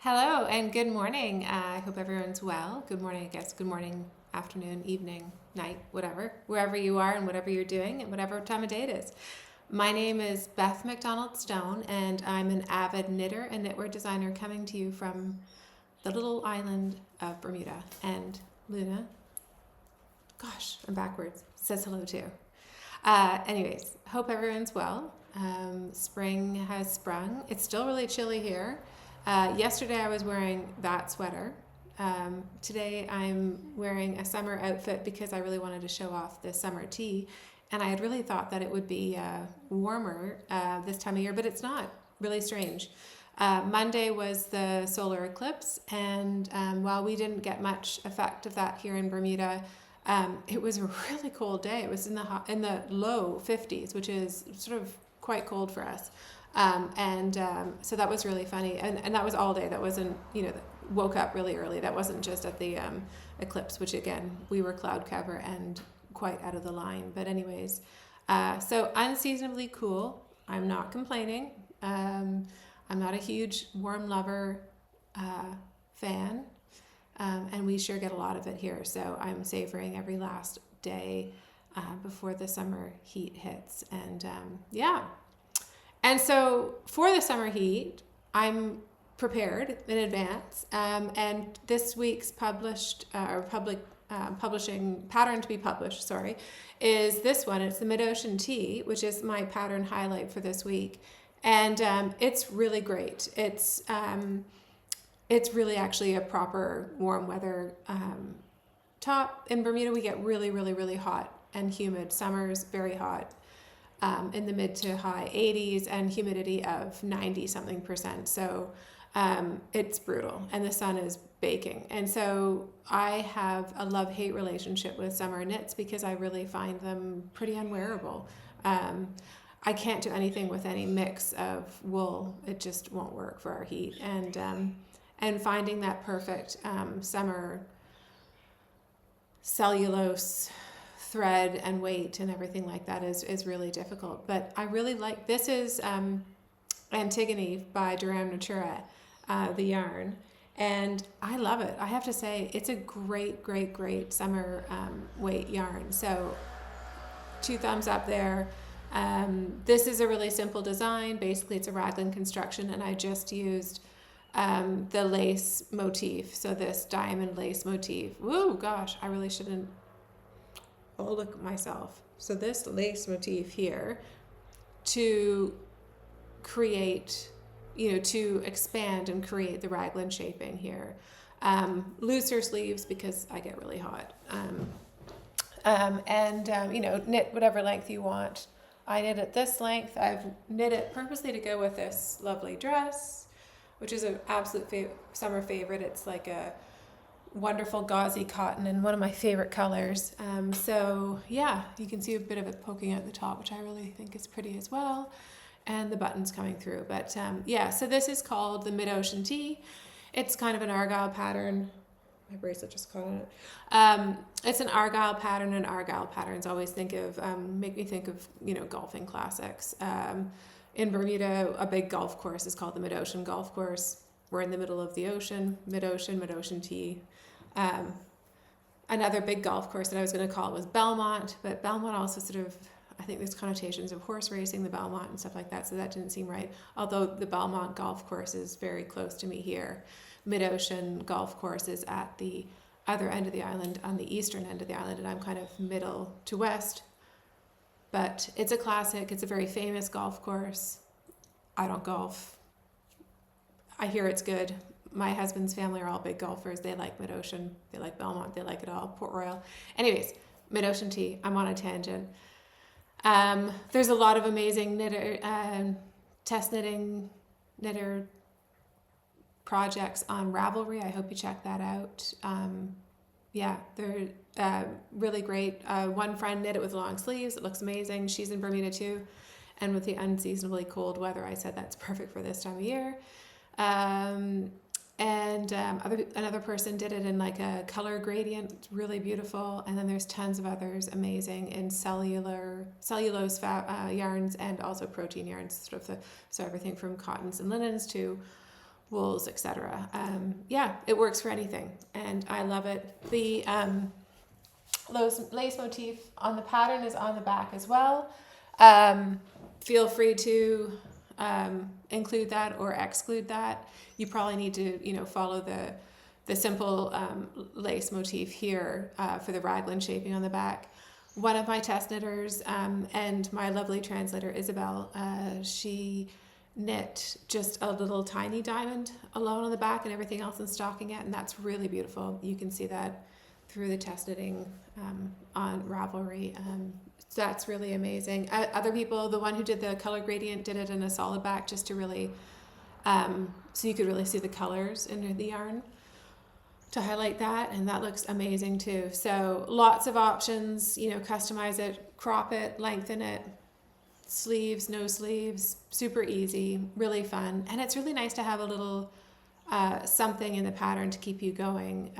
Hello and good morning. I hope everyone's well. Good morning, I guess. Good morning, afternoon, evening, night, whatever, wherever you are and whatever you're doing and whatever time of day it is. My name is Beth MacDonald Stone, and I'm an avid knitter and knitwear designer coming to you from the little island of Bermuda. And Luna, gosh, I'm backwards, says hello too. Anyways, hope everyone's well. Spring has sprung. It's still really chilly here. Yesterday I was wearing that sweater. Today I'm wearing a summer outfit because I really wanted to show off the summer tee, and I had really thought that it would be warmer this time of year, but it's not. Really strange. Monday was the solar eclipse, and while we didn't get much effect of that here in Bermuda, it was a really cold day. It was in the low 50s, which is sort of quite cold for us. So that was really funny. And that was all day. That wasn't, woke up really early. That wasn't just at the eclipse, which again, we were cloud cover and quite out of the line. But anyways, so unseasonably cool. I'm not complaining. I'm not a huge warm lover fan. And we sure get a lot of it here. So I'm savoring every last day before the summer heat hits. And yeah. And so for the summer heat, I'm prepared in advance. And this week's publishing pattern to be published, is this one. It's the Mid-Ocean Tee, which is my pattern highlight for this week. And it's really great. It's really actually a proper warm weather top. In Bermuda, we get really, really, really hot and humid. Summer's very hot. In the mid to high 80s and humidity of 90 something percent. So it's brutal and the sun is baking. And so I have a love-hate relationship with summer knits because I really find them pretty unwearable. I can't do anything with any mix of wool. It just won't work for our heat. And finding that perfect summer cellulose thread and weight and everything like that is really difficult. But I really like, this is Antigone by Durham Natura, the yarn, and I love it. I have to say it's a great, great, great summer weight yarn. So 2 thumbs up there. This is a really simple design. Basically it's a raglan construction, and I just used the lace motif. So this diamond lace motif. Woo, gosh, I really shouldn't. Oh, look at myself. So this lace motif here to create, to expand and create the raglan shaping here. Looser sleeves because I get really hot. Knit whatever length you want. I knit it this length. I've knit it purposely to go with this lovely dress, which is an absolute summer favorite. It's like a wonderful gauzy cotton and one of my favorite colors. So yeah, you can see a bit of it poking out the top, which I really think is pretty as well, and the buttons coming through. But yeah, so this is called the Mid-Ocean Tee. It's kind of an argyle pattern. My bracelet just caught on it. It's an argyle pattern, and argyle patterns always make me think of golfing classics. In Bermuda, a big golf course is called the Mid-Ocean Golf Course. We're in the middle of the ocean, Mid-Ocean Tee. Another big golf course that I was going to call it was Belmont, but Belmont also I think there's connotations of horse racing, the Belmont and stuff like that, so that didn't seem right. Although the Belmont golf course is very close to me here. Mid-Ocean Golf Course is at the other end of the island, on the eastern end of the island, and I'm kind of middle to west. But it's a classic. It's a very famous golf course. I don't golf. I hear it's good. My husband's family are all big golfers. They like Mid-Ocean. They like Belmont. They like it all. Port Royal. Anyways, Mid-Ocean Tee. I'm on a tangent. There's a lot of amazing test knitting knitter projects on Ravelry. I hope you check that out. Yeah, they're really great. One friend knit it with long sleeves. It looks amazing. She's in Bermuda too. And with the unseasonably cold weather, I said that's perfect for this time of year. Another person did it in like a color gradient. It's really beautiful. And then there's tons of others amazing in cellulose yarns and also protein yarns. So everything from cottons and linens to wools, etc. Yeah, it works for anything, and I love it. The lace motif on the pattern is on the back as well. Feel free to include that or exclude that. You probably need to, follow the simple lace motif here for the raglan shaping on the back. One of my test knitters and my lovely translator Isabel, she knit just a little tiny diamond alone on the back and everything else in stockinette, and that's really beautiful. You can see that through the test knitting on Ravelry. So that's really amazing. Other people, the one who did the color gradient did it in a solid back just to really, so you could really see the colors in the yarn to highlight that, and that looks amazing too. So lots of options, customize it, crop it, lengthen it, sleeves, no sleeves, super easy, really fun. And it's really nice to have a little something in the pattern to keep you going.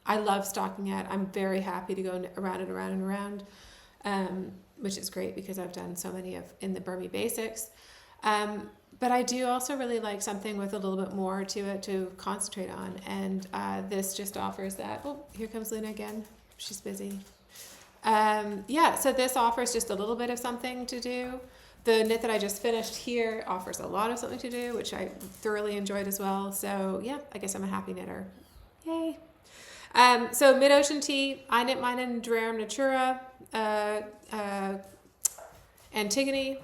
I love stockinette. I'm very happy to go around and around and around, which is great because I've done so many in the Bermy Basics. But I do also really like something with a little bit more to it to concentrate on. And this just offers that. Oh, here comes Luna again. She's busy. So this offers just a little bit of something to do. The knit that I just finished here offers a lot of something to do, which I thoroughly enjoyed as well. So yeah, I guess I'm a happy knitter. Yay. So mid-ocean tee, I knit mine in Dream Natura, Antigone.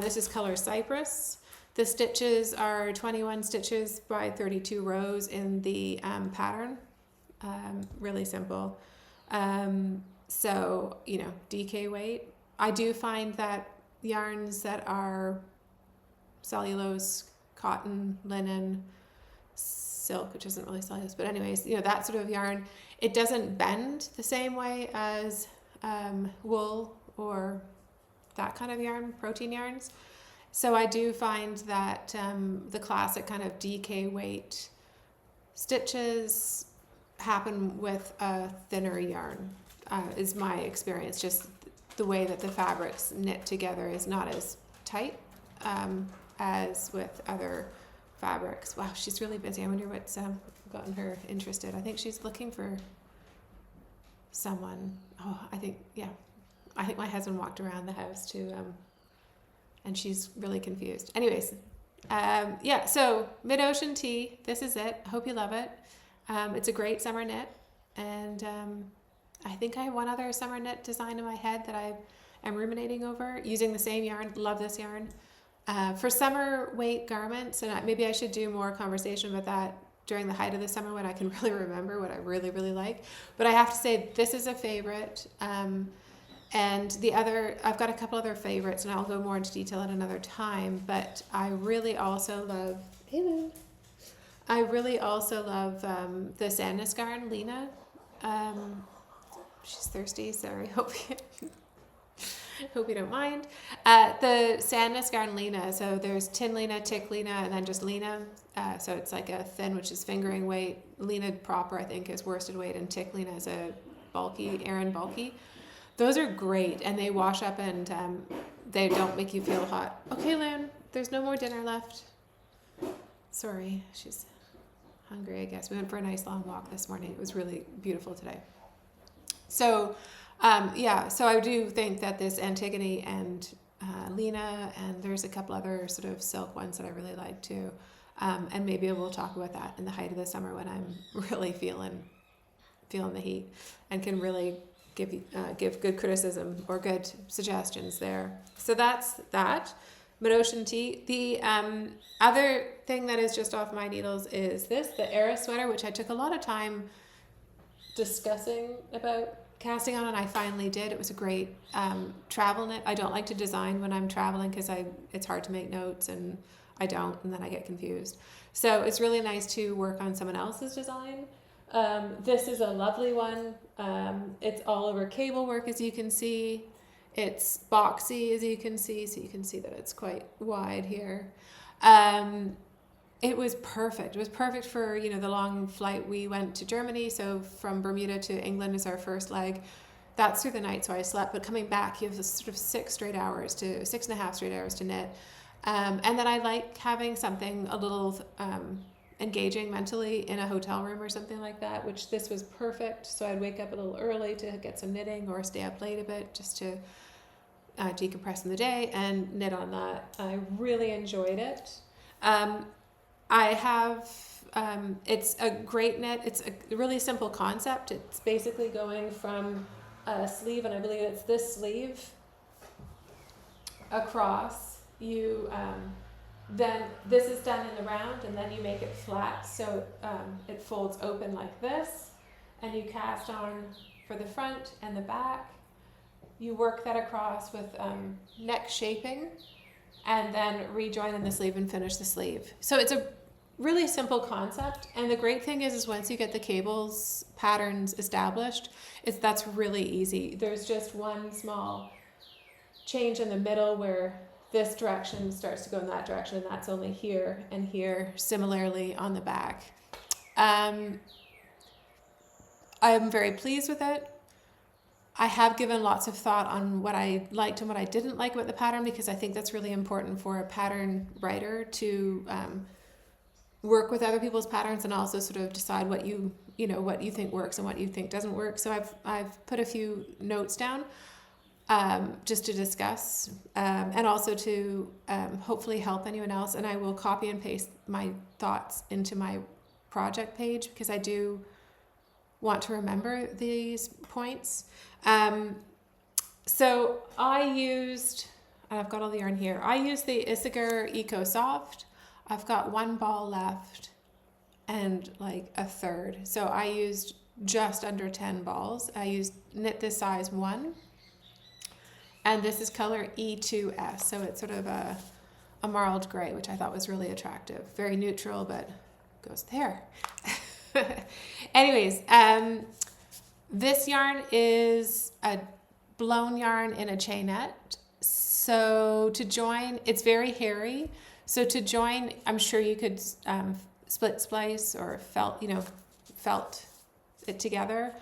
This is color Cypress. The stitches are 21 stitches by 32 rows in the pattern. Really simple. So, DK weight. I do find that yarns that are cellulose, cotton, linen, silk, which isn't really cellulose, but anyways, that sort of yarn, it doesn't bend the same way as wool or that kind of yarn, protein yarns. So I do find that the classic kind of DK weight stitches happen with a thinner yarn, is my experience. Just the way that the fabrics knit together is not as tight as with other fabrics. Wow, she's really busy. I wonder what's gotten her interested. I think she's looking for someone. Oh, I think my husband walked around the house too, and she's really confused. Anyways, so mid-ocean tee, this is it. I hope you love it. It's a great summer knit, and I think I have one other summer knit design in my head that I am ruminating over, using the same yarn. Love this yarn. For summer weight garments, and maybe I should do more conversation about that during the height of the summer when I can really remember what I really, really like. But I have to say, this is a favorite. And I've got a couple other favorites, and I'll go more into detail at another time, but I really also love, the Sandnes garn, Lena. She's thirsty, sorry, hope you don't mind. The Sandnes garn Lena, so there's tin Lena, tick Lena, and then just Lena. So it's like a thin, which is fingering weight. Lena proper, I think, is worsted weight, and tick Lena is a Aran bulky. Those are great, and they wash up, and they don't make you feel hot. Okay, Lynn, there's no more dinner left. Sorry, she's hungry, I guess. We went for a nice long walk this morning. It was really beautiful today. So, so I do think that this Antigone and Lena, and there's a couple other sort of silk ones that I really like too. And maybe we'll talk about that in the height of the summer when I'm really feeling the heat and can really give good criticism or good suggestions there. So that's that. Mid-ocean tee. The other thing that is just off my needles is the Eurus Sweater, which I took a lot of time discussing about casting on, and I finally did. It was a great travel knit. I don't like to design when I'm traveling because it's hard to make notes, and I don't, and then I get confused. So it's really nice to work on someone else's design. This is a lovely one. It's all over cable work, as you can see. It's boxy, as you can see, so you can see that it's quite wide here. It was perfect. It was perfect for, the long flight. We went to Germany, so from Bermuda to England is our first leg. That's through the night, so I slept. But coming back, you have this sort of 6.5 straight hours to knit. And then I like having something a little engaging mentally in a hotel room or something like that, which this was perfect. So I'd wake up a little early to get some knitting or stay up late a bit just to decompress in the day and knit on that. I really enjoyed it. I have, it's a great knit. It's a really simple concept. It's basically going from a sleeve, and I believe it's this sleeve, across. You, then this is done in the round, and then you make it flat, so it folds open like this, and you cast on for the front and the back. You work that across with neck shaping, and then rejoin in the sleeve and finish the sleeve. So it's a really simple concept, and the great thing is once you get the cables patterns established, that's really easy. There's just one small change in the middle where this direction starts to go in that direction, and that's only here and here, similarly on the back. I'm very pleased with it. I have given lots of thought on what I liked and what I didn't like about the pattern, because I think that's really important for a pattern writer to work with other people's patterns and also sort of decide what you think works and what you think doesn't work. So I've put a few notes down just to discuss and also to hopefully help anyone else. And I will copy and paste my thoughts into my project page, because I do want to remember these points. So I used, and I've got all the yarn here, I used the Isager Eco Soft. I've got one ball left and like a third. So I used just under 10 balls. I used knit this size 1. And this is color E2S. So it's sort of a marled gray, which I thought was really attractive. Very neutral, but goes there. Anyways, this yarn is a blown yarn in a chainette. So to join, it's very hairy. So to join, I'm sure you could split splice or felt it together.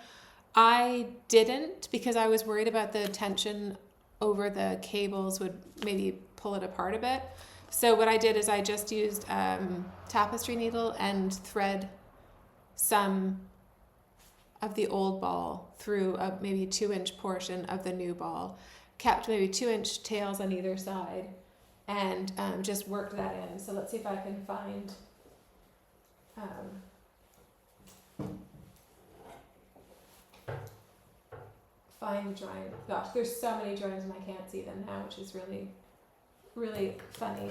I didn't, because I was worried about the tension over the cables would maybe pull it apart a bit. So what I did is I just used tapestry needle and thread some of the old ball through a maybe 2-inch portion of the new ball, kept maybe 2-inch tails on either side, and just worked that in. So let's see if I can find the drawing. Gosh, there's so many drawings and I can't see them now, which is really, really funny.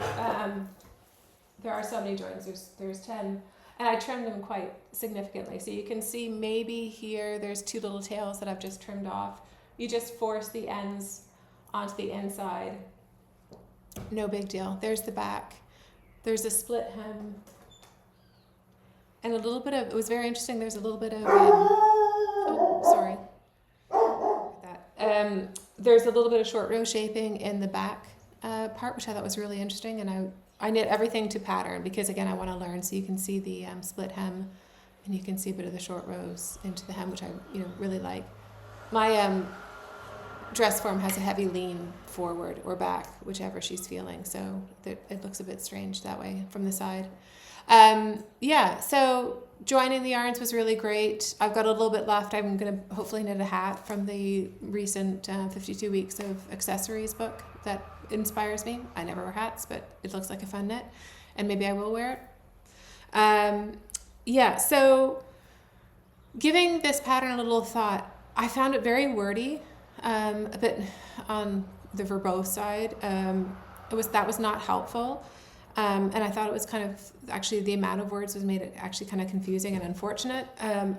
There are so many drawings. There's 10, and I trimmed them quite significantly. So you can see maybe here there's 2 little tails that I've just trimmed off. You just force the ends onto the inside. No big deal. There's the back. There's a split hem. And a little bit of, it was very interesting, there's a little bit of, there's a little bit of short row shaping in the back part, which I thought was really interesting. And I knit everything to pattern because, again, I want to learn. So you can see the split hem, and you can see a bit of the short rows into the hem, which I really like. My dress form has a heavy lean forward or back, whichever she's feeling. So it looks a bit strange that way from the side. So joining the yarns was really great. I've got a little bit left. I'm going to hopefully knit a hat from the recent 52 Weeks of Accessories book that inspires me. I never wear hats, but it looks like a fun knit, and maybe I will wear it. So giving this pattern a little thought, I found it very wordy, a bit on the verbose side. That was not helpful. And I thought it was kind of, actually the amount of words made it actually kind of confusing and unfortunate,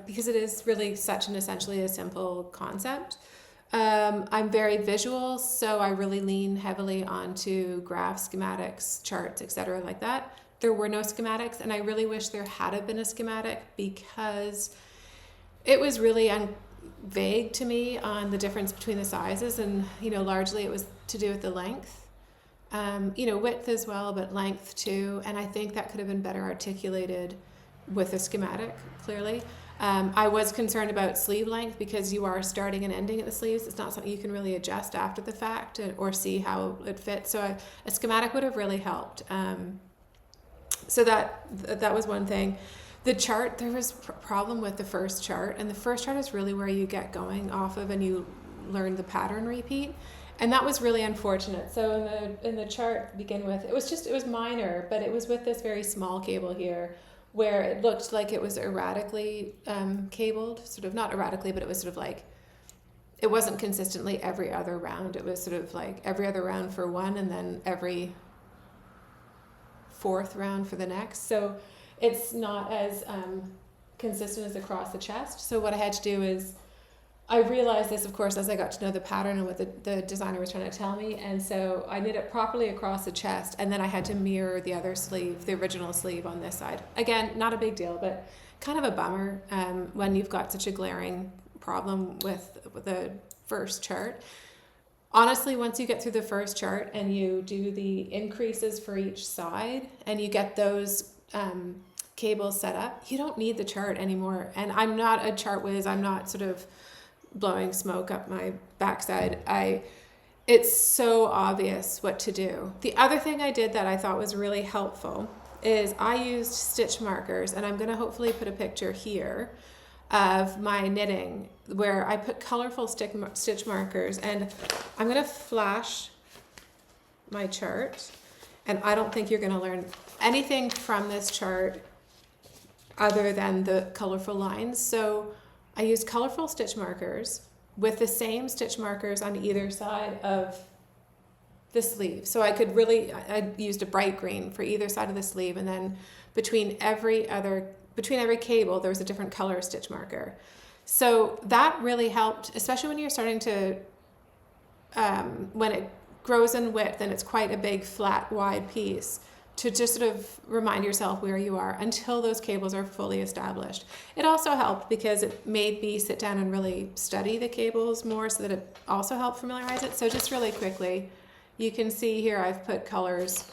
because it is really such an essentially a simple concept. I'm very visual, so I really lean heavily onto graphs, schematics, charts, etc. like that. There were no schematics, and I really wish there had have been a schematic, because it was really vague to me on the difference between the sizes, and largely it was to do with the length. Width as well, but length too. And I think that could have been better articulated with a schematic, clearly. I was concerned about sleeve length because you are starting and ending at the sleeves. It's not something you can really adjust after the fact or see how it fits. So a schematic would have really helped. So that was one thing. The chart, there was a problem with the first chart, and the first chart is really where you get going off of and you learn the pattern repeat. And that was really unfortunate. So in the chart to begin with, it was minor, but it was with this very small cable here, where it looked like it was erratically cabled, sort of not erratically, but it was sort of like, it wasn't consistently every other round. It was sort of like every other round for one and then every fourth round for the next. So it's not as consistent as across the chest. So what I had to do is, I realized this, of course, as I got to know the pattern and what the designer was trying to tell me. And so I knit it properly across the chest, and then I had to mirror the other sleeve, the original sleeve on this side. Again, not a big deal, but kind of a bummer when you've got such a glaring problem with the first chart. Honestly, once you get through the first chart and you do the increases for each side and you get those cables set up, you don't need the chart anymore. And I'm not a chart whiz. I'm not sort of blowing smoke up my backside. It's so obvious what to do. The other thing I did that I thought was really helpful is I used stitch markers, and I'm going to hopefully put a picture here of my knitting where I put colorful stitch markers, and I'm going to flash my chart, and I don't think you're going to learn anything from this chart other than the colorful lines. So I used colorful stitch markers with the same stitch markers on either side of the sleeve. So I used a bright green for either side of the sleeve, and then between every cable, there was a different color stitch marker. So that really helped, especially when you're starting to, when it grows in width and it's quite a big, flat, wide piece, to just sort of remind yourself where you are until those cables are fully established. It also helped because it made me sit down and really study the cables more, so that it also helped familiarize it. So just really quickly, you can see here I've put colors.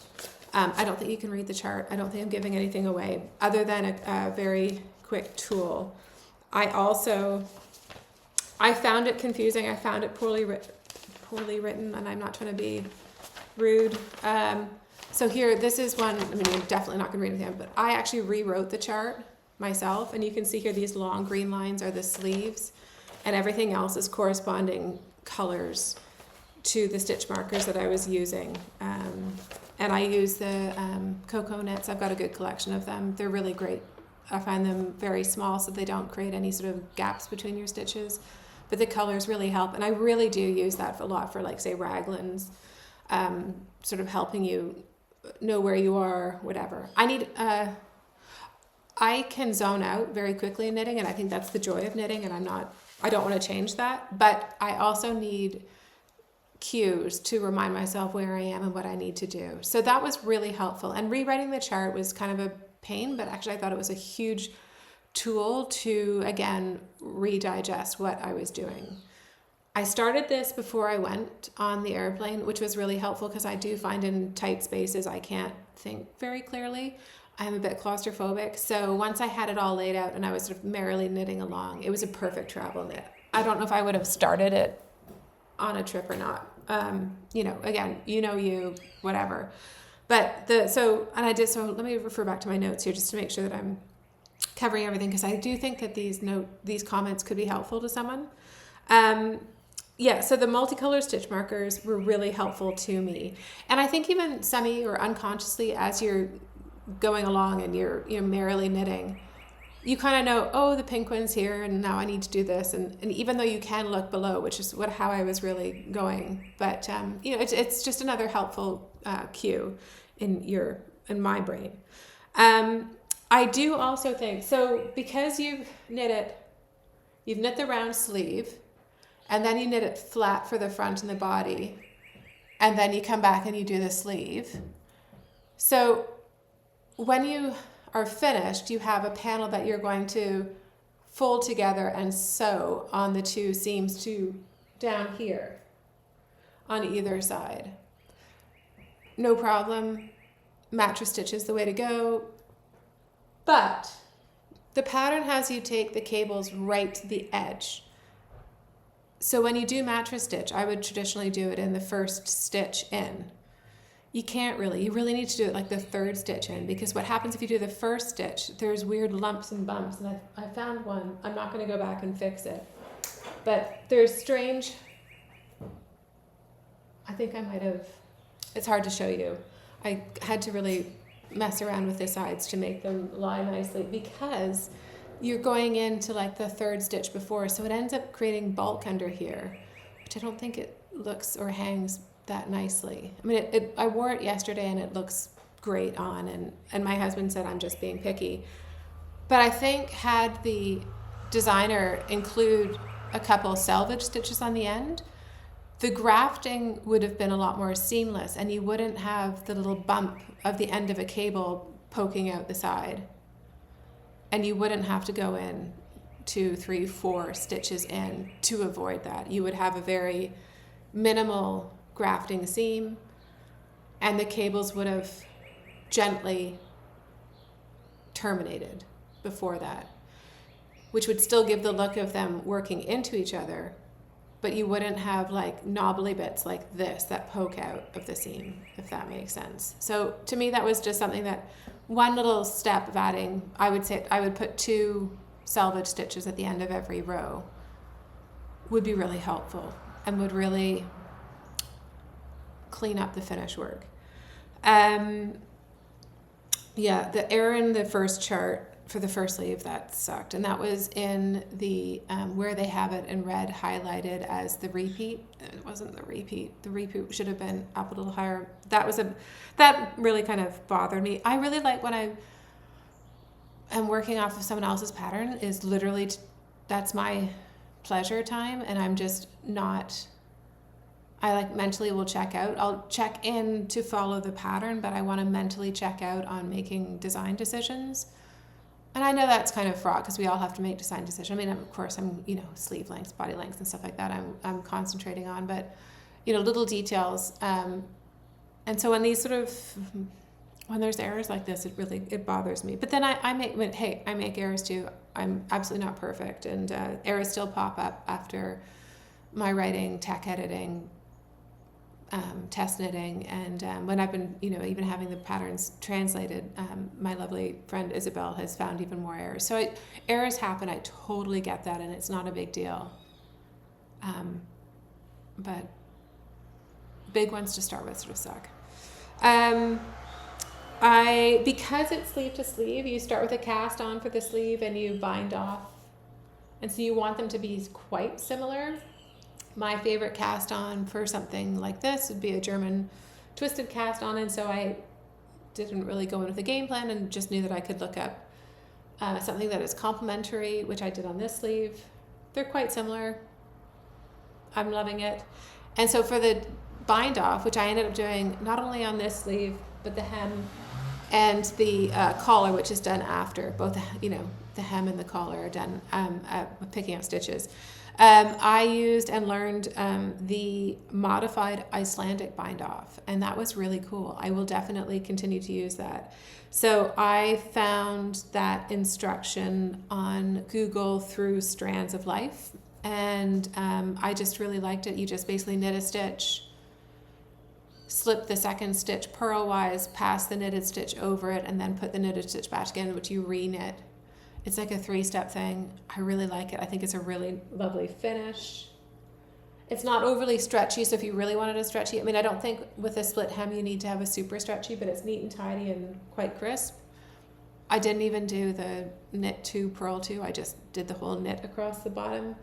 I don't think you can read the chart. I don't think I'm giving anything away other than a very quick tool. I found it confusing. I found it poorly written, and I'm not trying to be rude. So here, this is one, I mean, you're definitely not going to read anything, but I actually rewrote the chart myself, and you can see here these long green lines are the sleeves, and everything else is corresponding colors to the stitch markers that I was using. And I use the cocoa knits. I've got a good collection of them. They're really great. I find them very small, so they don't create any sort of gaps between your stitches, but the colors really help. And I really do use that a lot for, like, say, raglans, sort of helping you know where you are, whatever. I can zone out very quickly in knitting, and I think that's the joy of knitting, and I don't want to change that, but I also need cues to remind myself where I am and what I need to do. So that was really helpful, and rewriting the chart was kind of a pain, but actually I thought it was a huge tool to, again, redigest what I was doing. I started this before I went on the airplane, which was really helpful because I do find in tight spaces I can't think very clearly. I'm a bit claustrophobic. So once I had it all laid out and I was sort of merrily knitting along, it was a perfect travel knit. I don't know if I would have started it on a trip or not. Again, whatever. But let me refer back to my notes here just to make sure that I'm covering everything, because I do think that these comments could be helpful to someone. So the multicolor stitch markers were really helpful to me. And I think even semi or unconsciously, as you're going along and you're merrily knitting, you kind of know, oh, the pink one's here and now I need to do this. And even though you can look below, which is how I was really going. But, it's just another helpful cue in my brain. I do also think, so because you've knit the round sleeve, and then you knit it flat for the front and the body, and then you come back and you do the sleeve. So when you are finished, you have a panel that you're going to fold together and sew on the two seams down here on either side. No problem. Mattress stitch is the way to go. But The pattern has you take the cables right to the edge. So when you do mattress stitch, I would traditionally do it in the first stitch in. You can't really. You really need to do it like the third stitch in, because what happens if you do the first stitch, there's weird lumps and bumps, and I found one. I'm not going to go back and fix it. But there's strange, I think I might have, it's hard to show you. I had to really mess around with the sides to make them lie nicely, because you're going into like the third stitch before, so it ends up creating bulk under here, which I don't think it looks or hangs that nicely. I mean, I wore it yesterday and it looks great on, and my husband said I'm just being picky. But I think had the designer include a couple selvage stitches on the end, the grafting would have been a lot more seamless, and you wouldn't have the little bump of the end of a cable poking out the side. And you wouldn't have to go in 2, 3, 4 stitches in to avoid that. You would have a very minimal grafting seam, and the cables would have gently terminated before that, which would still give the look of them working into each other, but you wouldn't have like knobbly bits like this that poke out of the seam, if that makes sense. So to me, that was just something that one little step of adding, I would say I would put 2 selvage stitches at the end of every row would be really helpful and would really clean up the finish work. Yeah, the error in the first chart for the first sleeve, that sucked, and that was in the where they have it in red highlighted as the repeat. It wasn't the repeat. The repeat should have been up a little higher. That really kind of bothered me. I really like when I am working off of someone else's pattern, is literally that's my pleasure time, and I'm just not, I like mentally will check out. I'll check in to follow the pattern, but I want to mentally check out on making design decisions. And I know that's kind of fraught because we all have to make design decisions. I mean, of course, I'm, sleeve lengths, body lengths, and stuff like that I'm concentrating on, but, little details. And so when these when there's errors like this, it bothers me. But then I make errors too. I'm absolutely not perfect, and errors still pop up after my writing, tech editing, test knitting, and when I've been, even having the patterns translated, my lovely friend Isabel has found even more errors. So errors happen. I totally get that, and it's not a big deal. But big ones to start with sort of suck. Because it's sleeve to sleeve, you start with a cast on for the sleeve and you bind off, and so you want them to be quite similar. My favorite cast on for something like this would be a German twisted cast on, and so I didn't really go in with a game plan and just knew that I could look up something that is complementary, which I did on this sleeve. They're quite similar. I'm loving it. And so for the bind off, which I ended up doing not only on this sleeve, but the hem and the collar, which is done after. Both, the hem and the collar are done picking up stitches. I used and learned the modified Icelandic bind off, and that was really cool. I will definitely continue to use that. So I found that instruction on Google through Strands of Life, and I just really liked it. You just basically knit a stitch, slip the second stitch purlwise, pass the knitted stitch over it, and then put the knitted stitch back again, which you re-knit. It's like a 3-step thing. I really like it. I think it's a really lovely finish. It's not overly stretchy, so if you really wanted a stretchy, I don't think with a split hem you need to have a super stretchy, but it's neat and tidy and quite crisp. I didn't even do the knit 2, purl 2. I just did the whole knit across the bottom.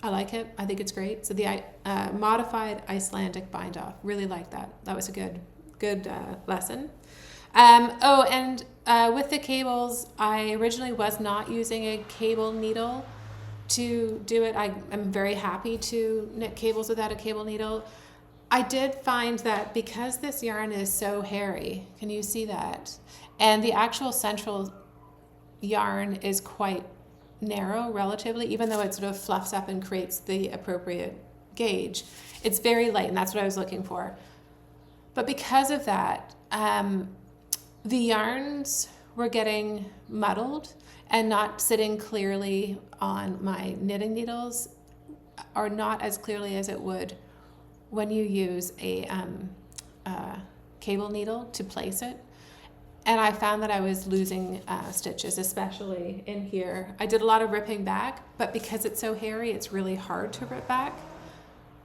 I like it. I think it's great. So the modified Icelandic bind off, really like that. That was a good lesson. With the cables, I originally was not using a cable needle to do it. I'm very happy to knit cables without a cable needle. I did find that because this yarn is so hairy, can you see that? And the actual central yarn is quite narrow relatively, even though it sort of fluffs up and creates the appropriate gauge. It's very light, and that's what I was looking for. But because of that, the yarns were getting muddled and not sitting clearly on my knitting needles, or not as clearly as it would when you use a cable needle to place it. And I found that I was losing stitches, especially in here. I did a lot of ripping back, but because it's so hairy, it's really hard to rip back.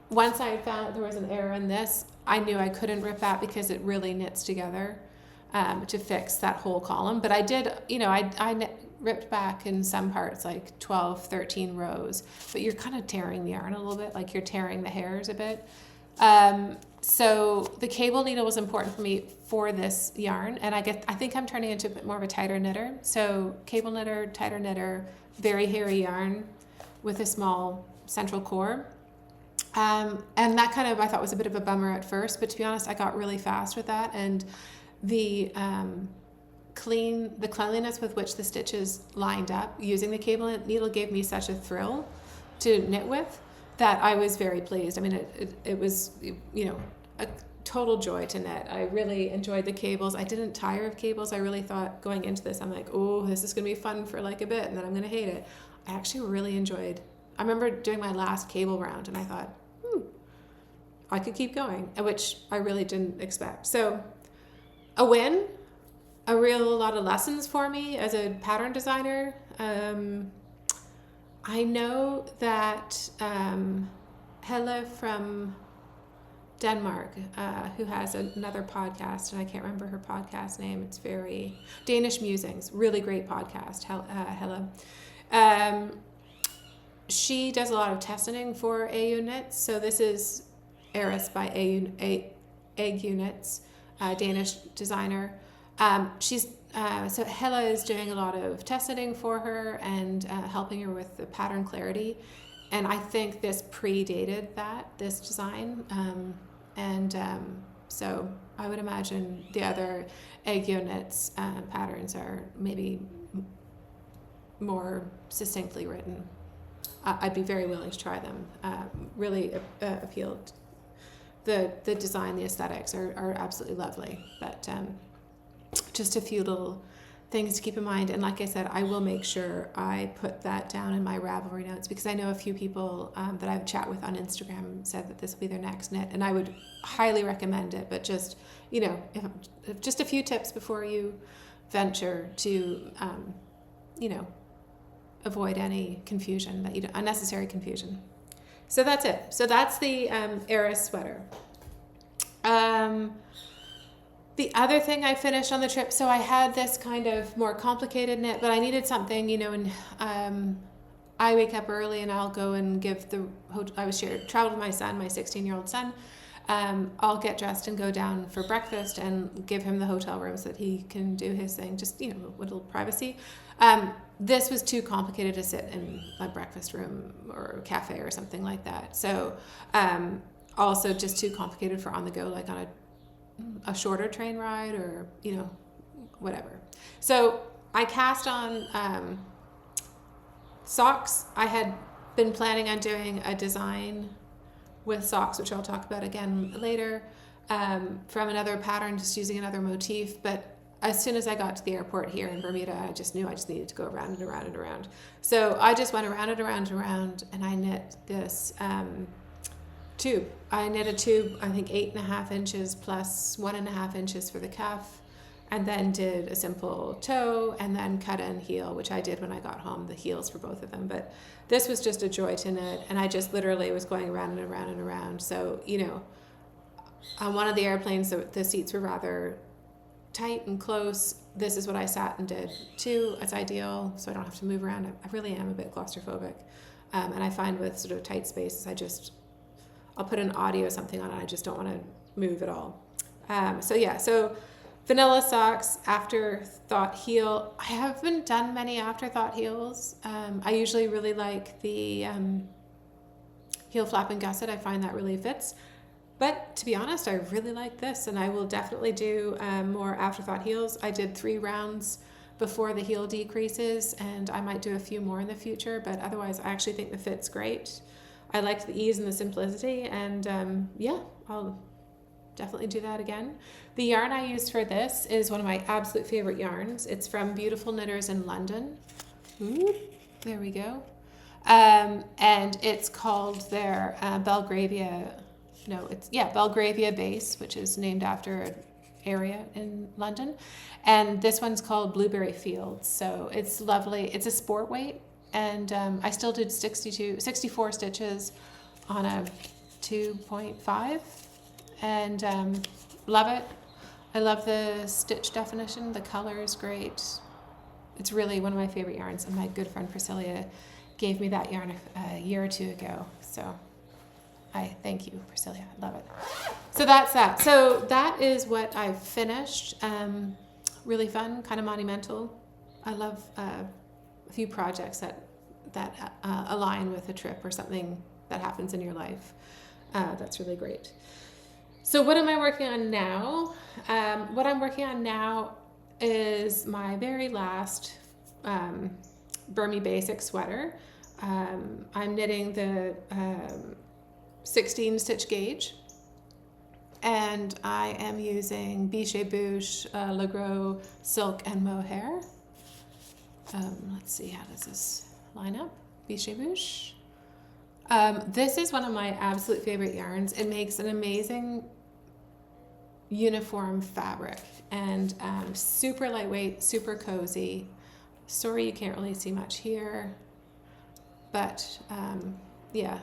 Once I found there was an error in this, I knew I couldn't rip that because it really knits together to fix that whole column. But I did, I ripped back in some parts, like 12, 13 rows, but you're kind of tearing the yarn a little bit, like you're tearing the hairs a bit. So the cable needle was important for me for this yarn, and I think I'm turning into a bit more of a tighter knitter. So cable knitter, tighter knitter, very hairy yarn with a small central core. And that kind of, I thought, was a bit of a bummer at first, but to be honest, I got really fast with that, and the cleanliness with which the stitches lined up using the cable needle gave me such a thrill to knit with that I was very pleased. I mean, it was, a total joy to knit. I really enjoyed the cables. I didn't tire of cables. I really thought going into this, I'm like, oh, this is going to be fun for like a bit, and then I'm going to hate it. I actually really enjoyed. I remember doing my last cable round, and I thought, I could keep going, which I really didn't expect. So a win, a real lot of lessons for me as a pattern designer. I know that Helle from Denmark, who has another podcast, and I can't remember her podcast name. It's very Danish Musings, really great podcast, Helle. She does a lot of testing for Aegyoknit. So this is Eurus by Aegyoknit, Danish designer. So Helle is doing a lot of testing for her and helping her with the pattern clarity. And I think this predated this design. So I would imagine the other Aegyoknit's patterns are maybe more succinctly written. I'd be very willing to try them. Really appealed. The design, the aesthetics are absolutely lovely. But just a few little things to keep in mind. And like I said, I will make sure I put that down in my Ravelry notes, because I know a few people that I've chat with on Instagram said that this will be their next knit, and I would highly recommend it. But just, if just a few tips before you venture to, avoid any confusion, unnecessary confusion. So that's it. So that's the Eurus sweater. The other thing I finished on the trip, so I had this kind of more complicated knit, but I needed something, and I wake up early and I'll go and traveled with my son, my 16-year-old son. I'll get dressed and go down for breakfast and give him the hotel room so that he can do his thing, just, a little privacy. This was too complicated to sit in a breakfast room or cafe or something like that. So also just too complicated for on the go, like on a shorter train ride or, whatever. So I cast on socks. I had been planning on doing a design with socks, which I'll talk about again later, from another pattern, just using another motif. But as soon as I got to the airport here in Bermuda, I just knew I just needed to go around and around and around. So I just went around and around and around, and I knit this tube. I knit a tube, I think 8.5 inches plus 1.5 inches for the cuff, and then did a simple toe, and then cut in heel, which I did when I got home, the heels for both of them. But this was just a joy to knit, and I just literally was going around and around and around. So, on one of the airplanes, the seats were rather tight and close. This is what I sat and did too. It's ideal, so I don't have to move around. I really am a bit claustrophobic, and I find with sort of tight spaces, I'll put an audio or something on it. I just don't want to move at all. So vanilla socks, afterthought heel. I haven't done many afterthought heels. I usually really like the heel flap and gusset. I find that really fits. But to be honest, I really like this, and I will definitely do more afterthought heels. I did 3 rounds before the heel decreases, and I might do a few more in the future, but otherwise I actually think the fit's great. I liked the ease and the simplicity, and I'll definitely do that again. The yarn I used for this is one of my absolute favorite yarns. It's from Beautiful Knitters in London. Ooh, there we go. And it's called their Belgravia base, which is named after an area in London. And this one's called Blueberry Fields. So it's lovely. It's a sport weight. And I still did 64 stitches on a 2.5. And love it. I love the stitch definition. The color is great. It's really one of my favorite yarns. And my good friend Priscilla gave me that yarn a year or two ago. So I thank you, Priscilla. I love it. So that's that. So that is what I've finished. Really fun, kind of monumental. I love a few projects that align with a trip or something that happens in your life. That's really great. So what am I working on now? What I'm working on now is my very last Bermy Basic sweater. I'm knitting the 16 stitch gauge, and I am using Biches, Buches, Gros, Silk, and Mohair. Let's see, how does this line up? Biches, Buches. This is one of my absolute favorite yarns. It makes an amazing uniform fabric, and super lightweight, super cozy. Sorry you can't really see much here, but yeah.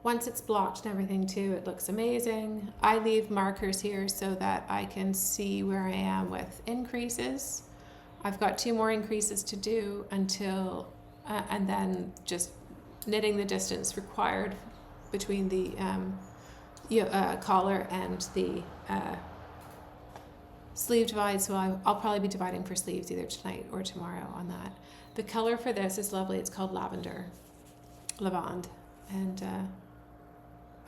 Once it's blocked and everything too, it looks amazing. I leave markers here so that I can see where I am with increases. I've got 2 more increases to do until, and then just knitting the distance required between the collar and the sleeve divide. So I'll probably be dividing for sleeves either tonight or tomorrow on that. The color for this is lovely. It's called Lavande. And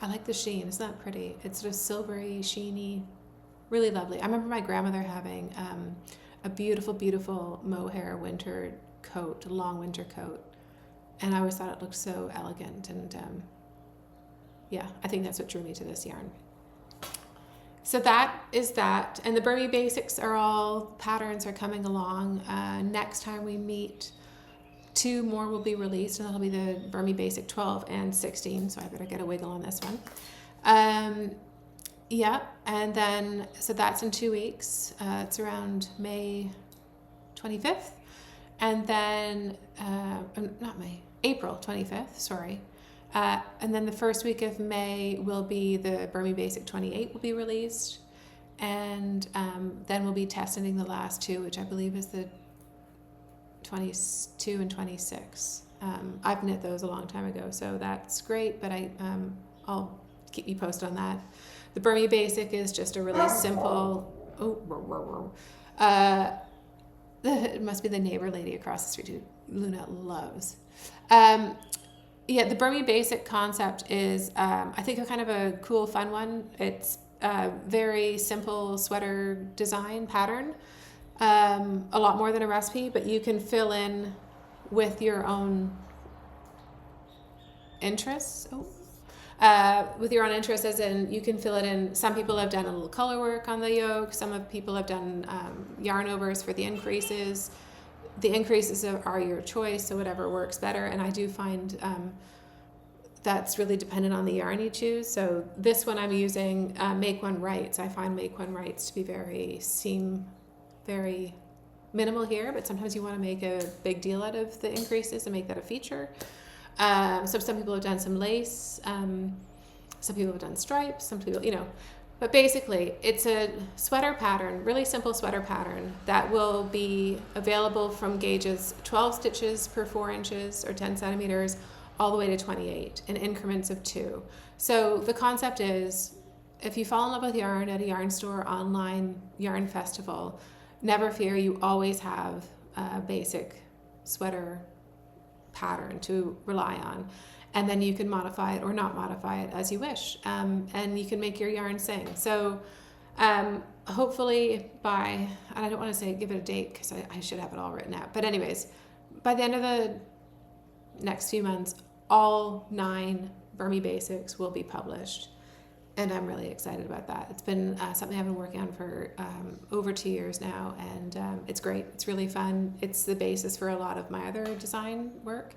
I like the sheen. Isn't that pretty? It's sort of silvery, sheeny, really lovely. I remember my grandmother having a beautiful, beautiful mohair winter coat, a long winter coat. And I always thought it looked so elegant. And yeah, I think that's what drew me to this yarn. So that is that. And the Bermy Basics patterns are coming along. Next time we meet, 2 more will be released, and that'll be the Bermy Basic 12 and 16, so I better get a wiggle on this one. Yeah, and then, so that's in 2 weeks. It's around May 25th. And then, April 25th, sorry. And then the first week of May will be the Bermy Basic 28 will be released. And then we'll be testing the last 2, which I believe is the 22 and 26. I've knit those a long time ago, so that's great, but I'll keep you posted on that. The Bermy Basic is just a really simple, it must be the neighbor lady across the street who Luna loves. Yeah, the Bermy Basic concept is, I think, a kind of a cool, fun one. It's a very simple sweater design pattern. A lot more than a recipe, but you can fill in with your own interests. With your own interests, as in you can fill it in. Some people have done a little color work on the yoke. Some people have done yarn overs for the increases. The increases are your choice, so whatever works better. And I do find that's really dependent on the yarn you choose. So this one I'm using Make One Rights. I find Make One Rights to be very minimal here, but sometimes you want to make a big deal out of the increases and make that a feature. So some people have done some lace, some people have done stripes, some people, but basically it's a sweater pattern, really simple sweater pattern that will be available from gauges 12 stitches per 4 inches or 10 centimeters all the way to 28 in increments of 2. So the concept is, if you fall in love with yarn at a yarn store, online yarn festival, never fear, you always have a basic sweater pattern to rely on. And then you can modify it or not modify it as you wish. And you can make your yarn sing. So hopefully by, and I don't want to give it a date because I should have it all written out. But anyways, by the end of the next few months, all 9 Bermy Basics will be published. and I'm really excited about that. It's been something I've been working on for over 2 years now, and it's great. It's really fun. It's the basis for a lot of my other design work.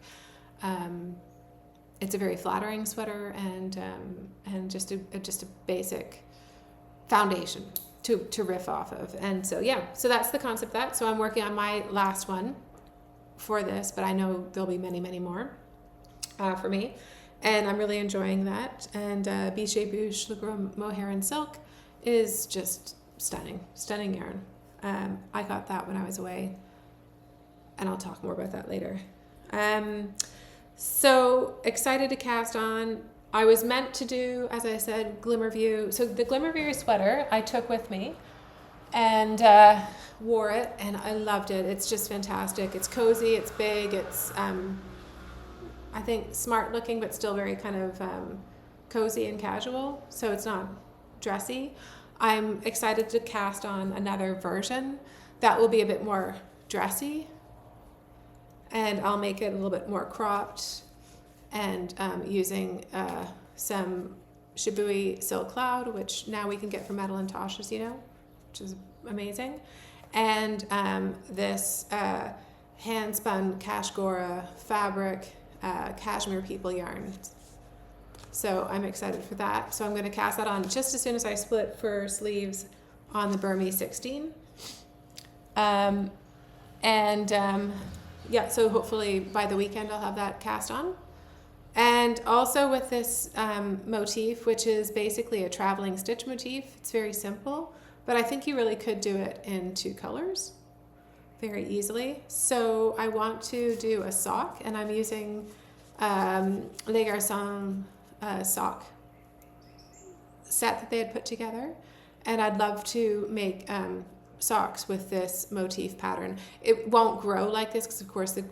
It's a very flattering sweater, and just a basic foundation to riff off of. And so so that's the concept of that. So I'm working on my last one for this, but I know there'll be many, many more for me. And I'm really enjoying that. And Biches, Buches, Gros, Mohair and Silk is just stunning yarn. I got that when I was away, and I'll talk more about that later. So excited to cast on. I was meant to do, as I said, Glimmerview. So the Glimmerview sweater I took with me and wore it, and I loved it. It's just fantastic. It's cozy, it's big, it's I think smart looking, but still very kind of cozy and casual. So it's not dressy. I'm excited to cast on another version that will be a bit more dressy, and I'll make it a little bit more cropped, and using some Shibui Silk Cloud, which now we can get from Metal and Tosh, as you know, which is amazing. And this hand spun Cashmere fabric, Cashmere People Yarns. So I'm excited for that. So I'm going to cast that on just as soon as I split for sleeves on the Bermy 16. So hopefully by the weekend I'll have that cast on. And also with this motif, which is basically a traveling stitch motif. It's very simple, but I think you really could do it in 2 colors very easily. So I want to do a sock, and I'm using Les Garcons sock set that they had put together, and I'd love to make socks with this motif pattern. It won't grow like this because of course the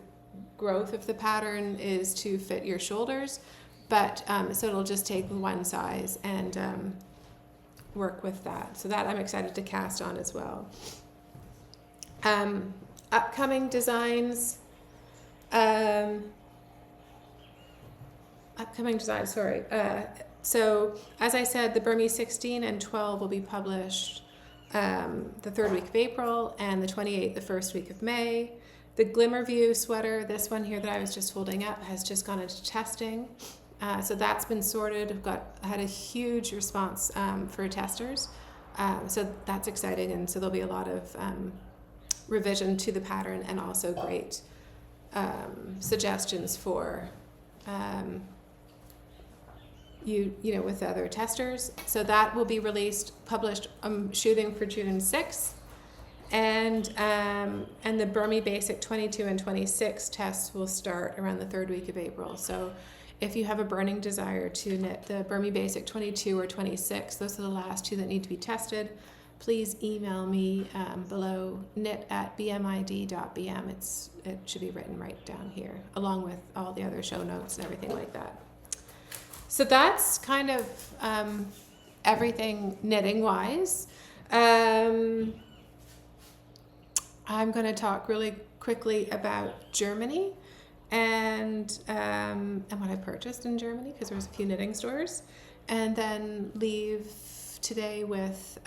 growth of the pattern is to fit your shoulders, but so it'll just take one size and work with that. So that I'm excited to cast on as well. Upcoming designs. So as I said, the Bermy 16 and 12 will be published the 3rd week of April, and the 28th, the 1st week of May. The Glimmerview sweater, this one here that I was just holding up, has just gone into testing. So that's been sorted. Had a huge response for testers. So that's exciting, and so there'll be a lot of revision to the pattern, and also great suggestions for with other testers. So that will be published. I'm shooting for June 6th, and the Bermy Basic 22 and 26 tests will start around the 3rd week of April. So if you have a burning desire to knit the Bermy Basic 22 or 26, those are the last 2 that need to be tested, please email me below, knit@bmid.bm. It should be written right down here, along with all the other show notes and everything like that. So that's kind of everything knitting-wise. I'm going to talk really quickly about Germany and what I purchased in Germany, because there was a few knitting stores, and then leave today with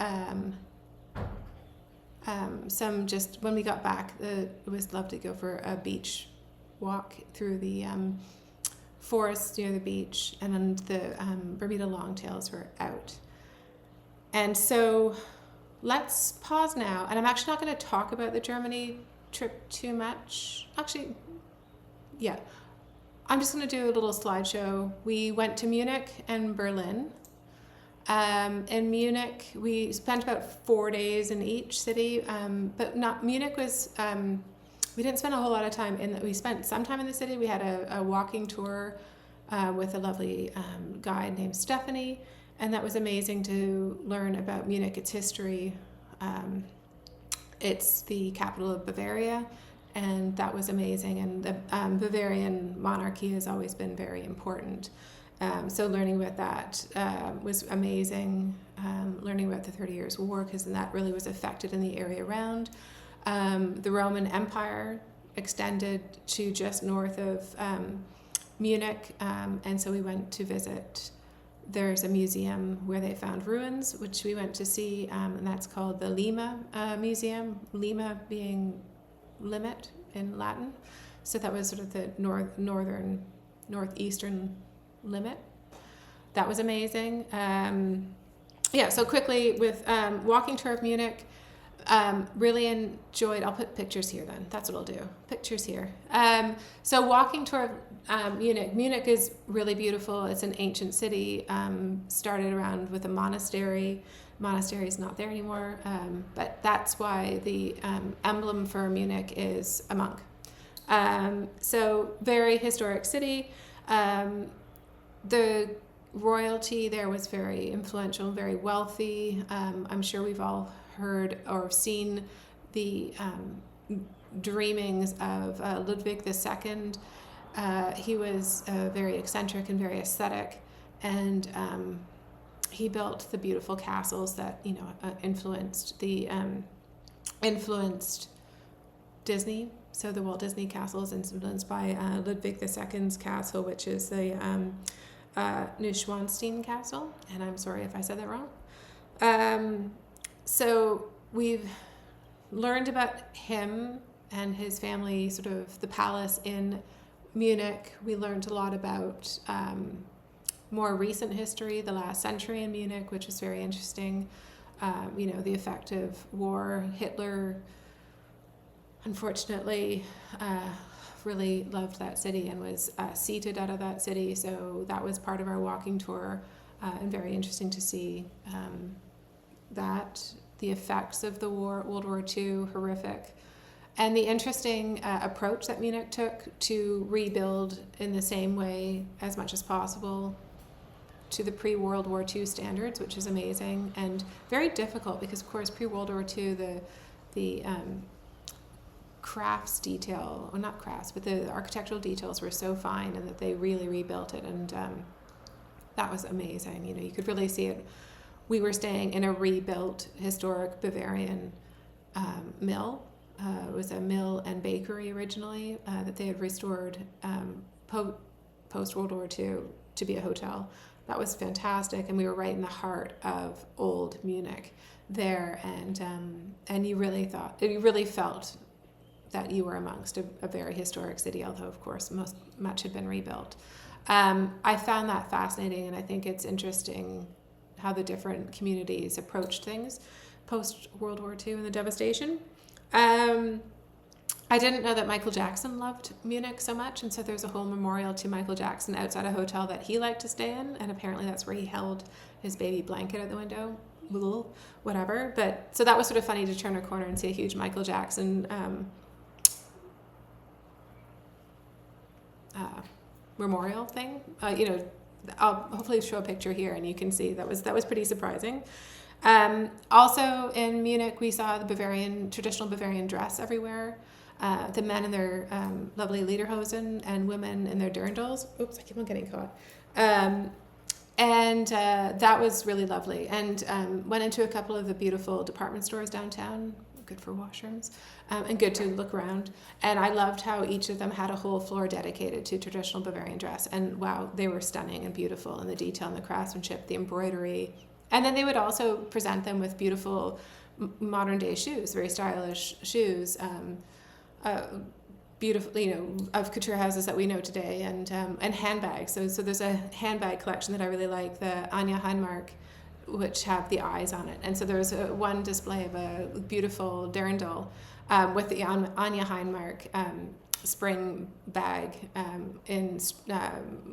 some, just when we got back, it was lovely to go for a beach walk through the forest near the beach, and then the Bermuda longtails were out. And so let's pause now, and I'm actually not going to talk about the Germany trip too much. Actually, yeah, I'm just going to do a little slideshow. We went to Munich and Berlin. In Munich, we spent about 4 days in each city, but Munich was, we didn't spend a whole lot of time we spent some time in the city. We had a walking tour with a lovely guide named Stephanie, and that was amazing to learn about Munich, its history. It's the capital of Bavaria, and that was amazing. And the Bavarian monarchy has always been very important. So learning about that was amazing. Learning about the 30 Years' War, because that really was affected in the area around. The Roman Empire extended to just north of Munich, and so we went to visit there's a museum where they found ruins, which we went to see, and that's called the Lima Museum, Lima being limit in Latin. So that was sort of the northeastern limit. That was amazing. So quickly with walking tour of Munich, really enjoyed, I'll put pictures here then, that's what I'll do, pictures here. So walking tour of Munich. Munich is really beautiful. It's an ancient city, started around with a monastery. Monastery is not there anymore, but that's why the emblem for Munich is a monk. So very historic city. The royalty there was very influential, very wealthy. I'm sure we've all heard or seen the dreamings of Ludwig II. He was very eccentric and very aesthetic, and he built the beautiful castles that influenced Disney. So the Walt Disney castle is influenced by Ludwig II's castle, which is the Neuschwanstein Castle, and I'm sorry if I said that wrong. So we've learned about him and his family, sort of the palace in Munich. We learned a lot about more recent history, the last century in Munich, which is very interesting. The effect of war. Hitler, unfortunately, really loved that city and was seated out of that city. So that was part of our walking tour, and very interesting to see that the effects of the war, World War II, horrific. And the interesting approach that Munich took to rebuild in the same way as much as possible to the pre-World War II standards, which is amazing and very difficult because, of course, pre-World War II, the crafts detail, or not crafts, but the architectural details were so fine, and that they really rebuilt it, and that was amazing. You could really see it. We were staying in a rebuilt historic Bavarian mill. It was a mill and bakery originally that they had restored post World War II to be a hotel. That was fantastic, and we were right in the heart of old Munich there, and you really felt that you were amongst a very historic city, although of course much had been rebuilt. I found that fascinating, and I think it's interesting how the different communities approached things post World War II and the devastation. I didn't know that Michael Jackson loved Munich so much, and so there's a whole memorial to Michael Jackson outside a hotel that he liked to stay in, and apparently that's where he held his baby blanket at the window, whatever. But so that was sort of funny to turn a corner and see a huge Michael Jackson memorial thing. I'll hopefully show a picture here, and you can see that was pretty surprising. Also in Munich, we saw the traditional Bavarian dress everywhere. The men in their lovely lederhosen and women in their dirndls. Oops, I keep on getting caught. And that was really lovely. And went into a couple of the beautiful department stores downtown, good for washrooms, and good to look around. And I loved how each of them had a whole floor dedicated to traditional Bavarian dress. And wow, they were stunning and beautiful, and the detail and the craftsmanship, the embroidery. And then they would also present them with beautiful modern day shoes, very stylish shoes, beautiful, of couture houses that we know today, and handbags. So there's a handbag collection that I really like, the Anja Heinmark, which have the eyes on it. And so there's one display of a beautiful dirndl with the Anja Heinmark spring bag in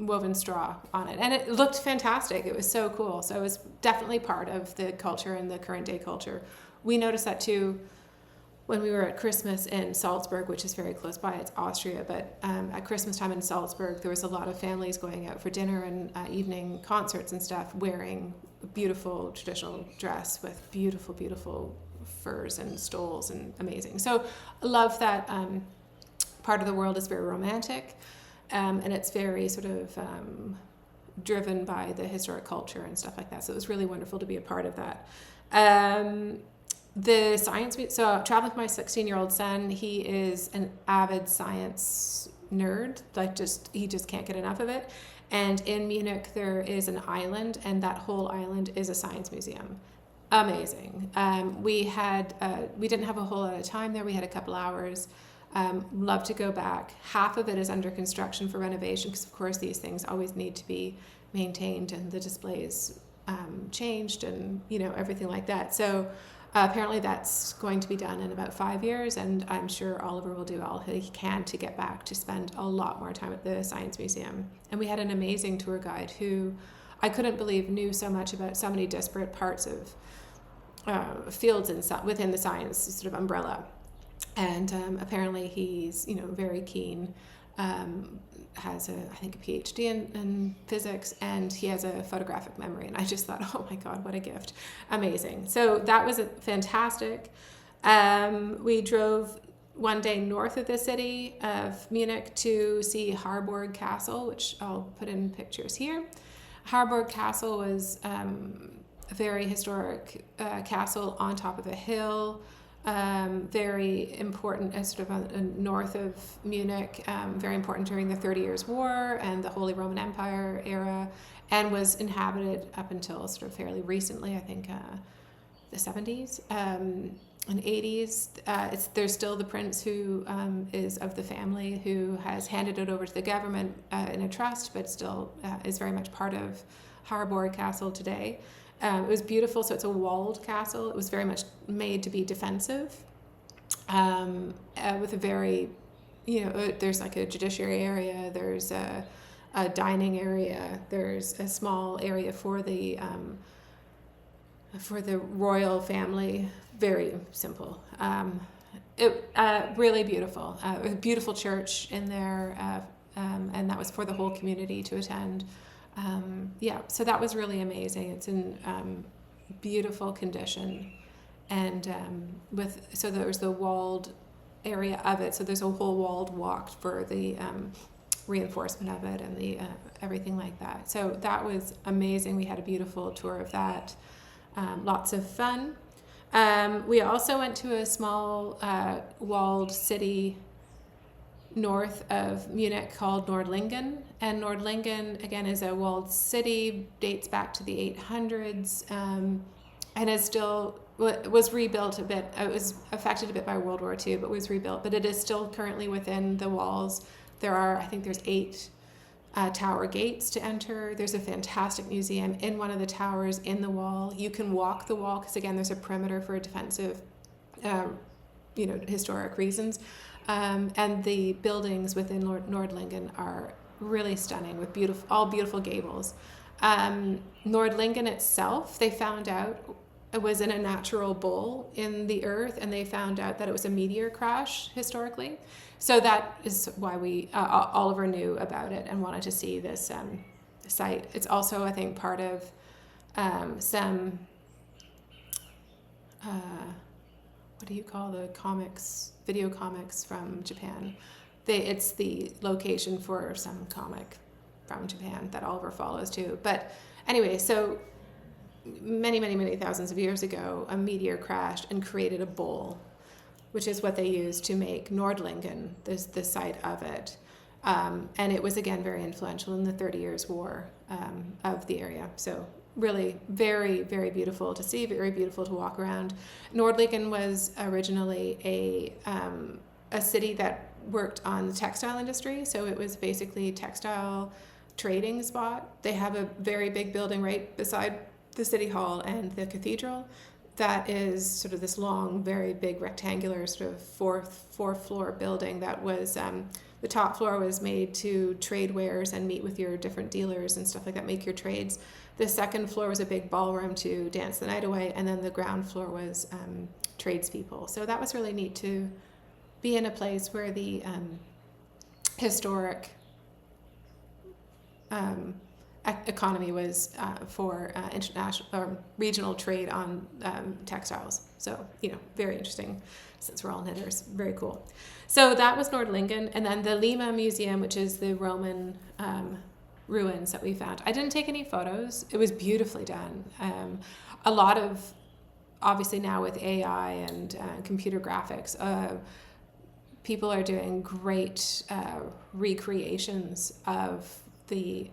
woven straw on it, and it looked fantastic. It was so cool. So it was definitely part of the culture and the current day culture. We noticed that too when we were at Christmas in Salzburg, which is very close by. It's Austria, but at Christmas time in Salzburg, there was a lot of families going out for dinner and evening concerts and stuff, wearing a beautiful traditional dress with beautiful, beautiful furs and stoles, and amazing. So I love that part of the world is very romantic, and it's very sort of driven by the historic culture and stuff like that. So it was really wonderful to be a part of that. The science, so traveling with my 16-year-old son, he is an avid science nerd, he just can't get enough of it. And in Munich, there is an island, and that whole island is a science museum. Amazing. We didn't have a whole lot of time there. We had a couple hours. Love to go back. Half of it is under construction for renovation because, of course, these things always need to be maintained and the displays changed and, everything like that. So apparently that's going to be done in about 5 years, and I'm sure Oliver will do all he can to get back to spend a lot more time at the Science Museum. And we had an amazing tour guide who I couldn't believe knew so much about so many disparate parts of fields within the science sort of umbrella. And apparently he's, very keen, has I think a PhD in physics, and he has a photographic memory. And I just thought, oh my God, what a gift. Amazing. So that was fantastic. We drove one day north of the city of Munich to see Harburg Castle, which I'll put in pictures here. Harburg Castle was a very historic castle on top of a hill. Very important, sort of north of Munich, very important during the 30 Years' War and the Holy Roman Empire era, and was inhabited up until sort of fairly recently, I think the 70s and 80s. There's still the prince who is of the family who has handed it over to the government in a trust, but still is very much part of Harburg Castle today. It was beautiful. So it's a walled castle. It was very much made to be defensive, with a very, there's like a judiciary area. There's a dining area. There's a small area for the royal family. Very simple. Really beautiful. A beautiful church in there, and that was for the whole community to attend. So that was really amazing. It's in beautiful condition, and so there was the walled area of it. So there's a whole walled walk for the reinforcement of it and the everything like that. So that was amazing. We had a beautiful tour of that. Lots of fun. We also went to a small walled city north of Munich called Nordlingen. And Nordlingen, again, is a walled city, dates back to the 800s, and is still, was rebuilt a bit. It was affected a bit by World War II, but was rebuilt. But it is still currently within the walls. I think there's 8 tower gates to enter. There's a fantastic museum in one of the towers in the wall. You can walk the wall because, again, there's a perimeter for defensive, historic reasons. And the buildings within Nordlingen are really stunning with all beautiful gables. Nordlingen itself, they found out it was in a natural bowl in the earth, and they found out that it was a meteor crash historically. So that is why Oliver knew about it and wanted to see this site. It's also, I think, part of some, what do you call the comics, video comics from Japan? It's the location for some comic from Japan that Oliver follows too. But anyway, so many, many, many thousands of years ago, a meteor crashed and created a bowl, which is what they used to make Nordlingen, the site of it. And it was, again, very influential in the 30 Years' War of the area. So really very, very beautiful to see, very beautiful to walk around. Nordlingen was originally a city that worked on the textile industry. So it was basically a textile trading spot. They have a very big building right beside the city hall and the cathedral that is sort of this long, very big rectangular sort of fourth floor building that was, the top floor was made to trade wares and meet with your different dealers and stuff like that, make your trades. The second floor was a big ballroom to dance the night away, and then the ground floor was tradespeople. So that was really neat to be in a place where the historic economy was for international or regional trade on textiles. So, very interesting since we're all knitters. Very cool. So that was Nordlingen. And then the Lima Museum, which is the Roman ruins that we found. I didn't take any photos. It was beautifully done. A lot of, obviously now with AI and computer graphics, people are doing great recreations of the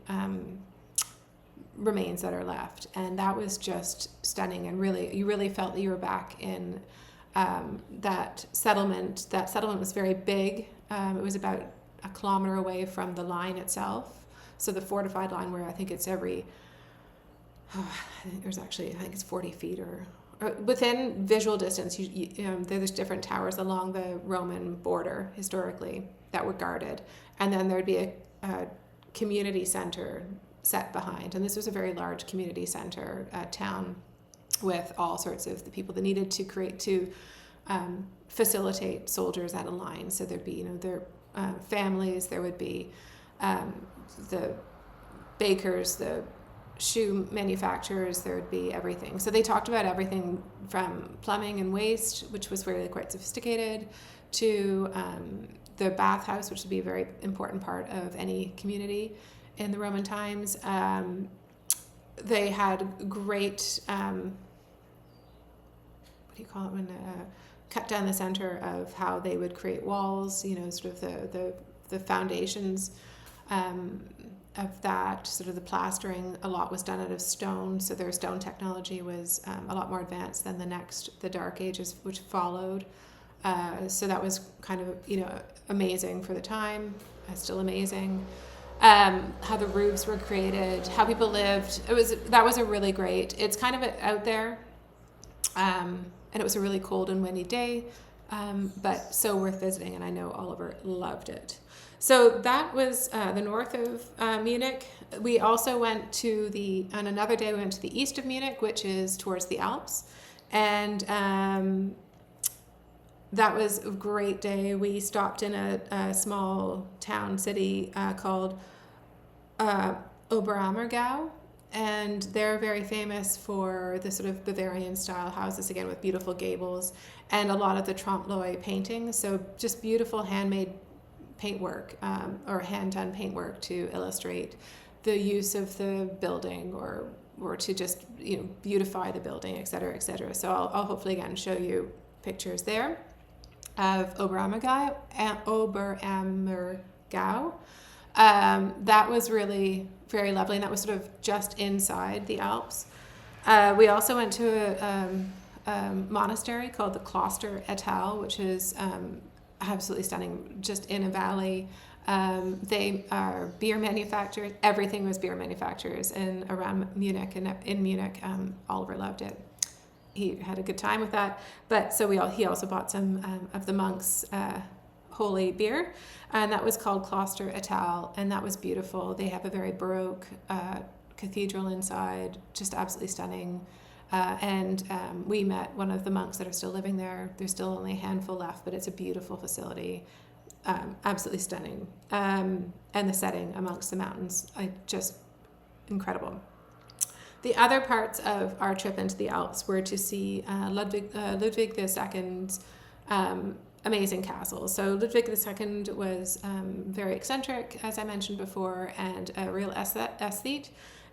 remains that are left, and that was just stunning. And really, you really felt that you were back in that settlement. That settlement was very big. It was about a kilometer away from the line itself. So the fortified line, where I think it's I think it's 40 feet or within visual distance. There's different towers along the Roman border historically that were guarded, and then there'd be a community center set behind. And this was a very large community center town with all sorts of the people that needed to facilitate soldiers at a line. So there'd be, their families, there would be the bakers, the shoe manufacturers, there would be everything. So they talked about everything from plumbing and waste, which was really quite sophisticated, to the bathhouse, which would be a very important part of any community in the Roman times. They had great, what do you call it, when cut down the center of how they would create walls, sort of the foundations of that, sort of the plastering. A lot was done out of stone, so their stone technology was a lot more advanced than the Dark Ages, which followed. So that was kind of, amazing for the time, still amazing. How the roofs were created, how people lived. That was a really great. It's kind of out there, and it was a really cold and windy day, but so worth visiting. And I know Oliver loved it. So that was the north of Munich. We also went on another day we went to the east of Munich, which is towards the Alps, and that was a great day. We stopped in a small town city called Oberammergau, and they're very famous for the sort of Bavarian style houses, again with beautiful gables and a lot of the trompe-l'oeil paintings. So just beautiful handmade paintwork or hand-done paintwork to illustrate the use of the building or to just beautify the building, et cetera, et cetera. So I'll hopefully again show you pictures there of Oberammergau. That was really very lovely, and that was sort of just inside the Alps. We also went to a monastery called the Kloster Ettal, which is absolutely stunning, just in a valley. They are beer manufacturers. Everything was beer manufacturers and around Munich, and in Munich, Oliver loved it. He had a good time with that. But so he also bought some of the monks' holy beer, and that was called Kloster Ettal, and that was beautiful. They have a very Baroque cathedral inside, just absolutely stunning. And we met one of the monks that are still living there. There's still only a handful left, but it's a beautiful facility, absolutely stunning. And the setting amongst the mountains, just incredible. The other parts of our trip into the Alps were to see Ludwig II's amazing castle. So Ludwig II was very eccentric, as I mentioned before, and a real aesthete.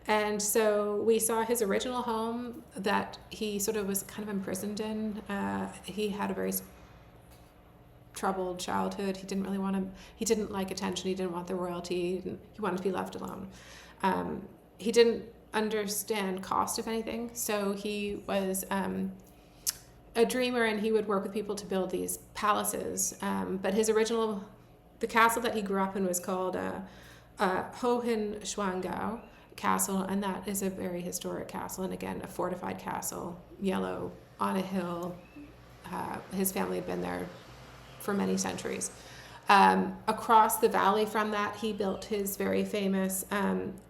And so we saw his original home that he sort of was kind of imprisoned in. He had a very troubled childhood. He didn't like attention. He didn't want the royalty. He wanted to be left alone. He didn't understand cost of anything. So he was a dreamer, and he would work with people to build these palaces. But the castle that he grew up in was called Hohenschwangau Castle, and that is a very historic castle, and again, a fortified castle, yellow, on a hill. His family had been there for many centuries. Across the valley from that, he built his very famous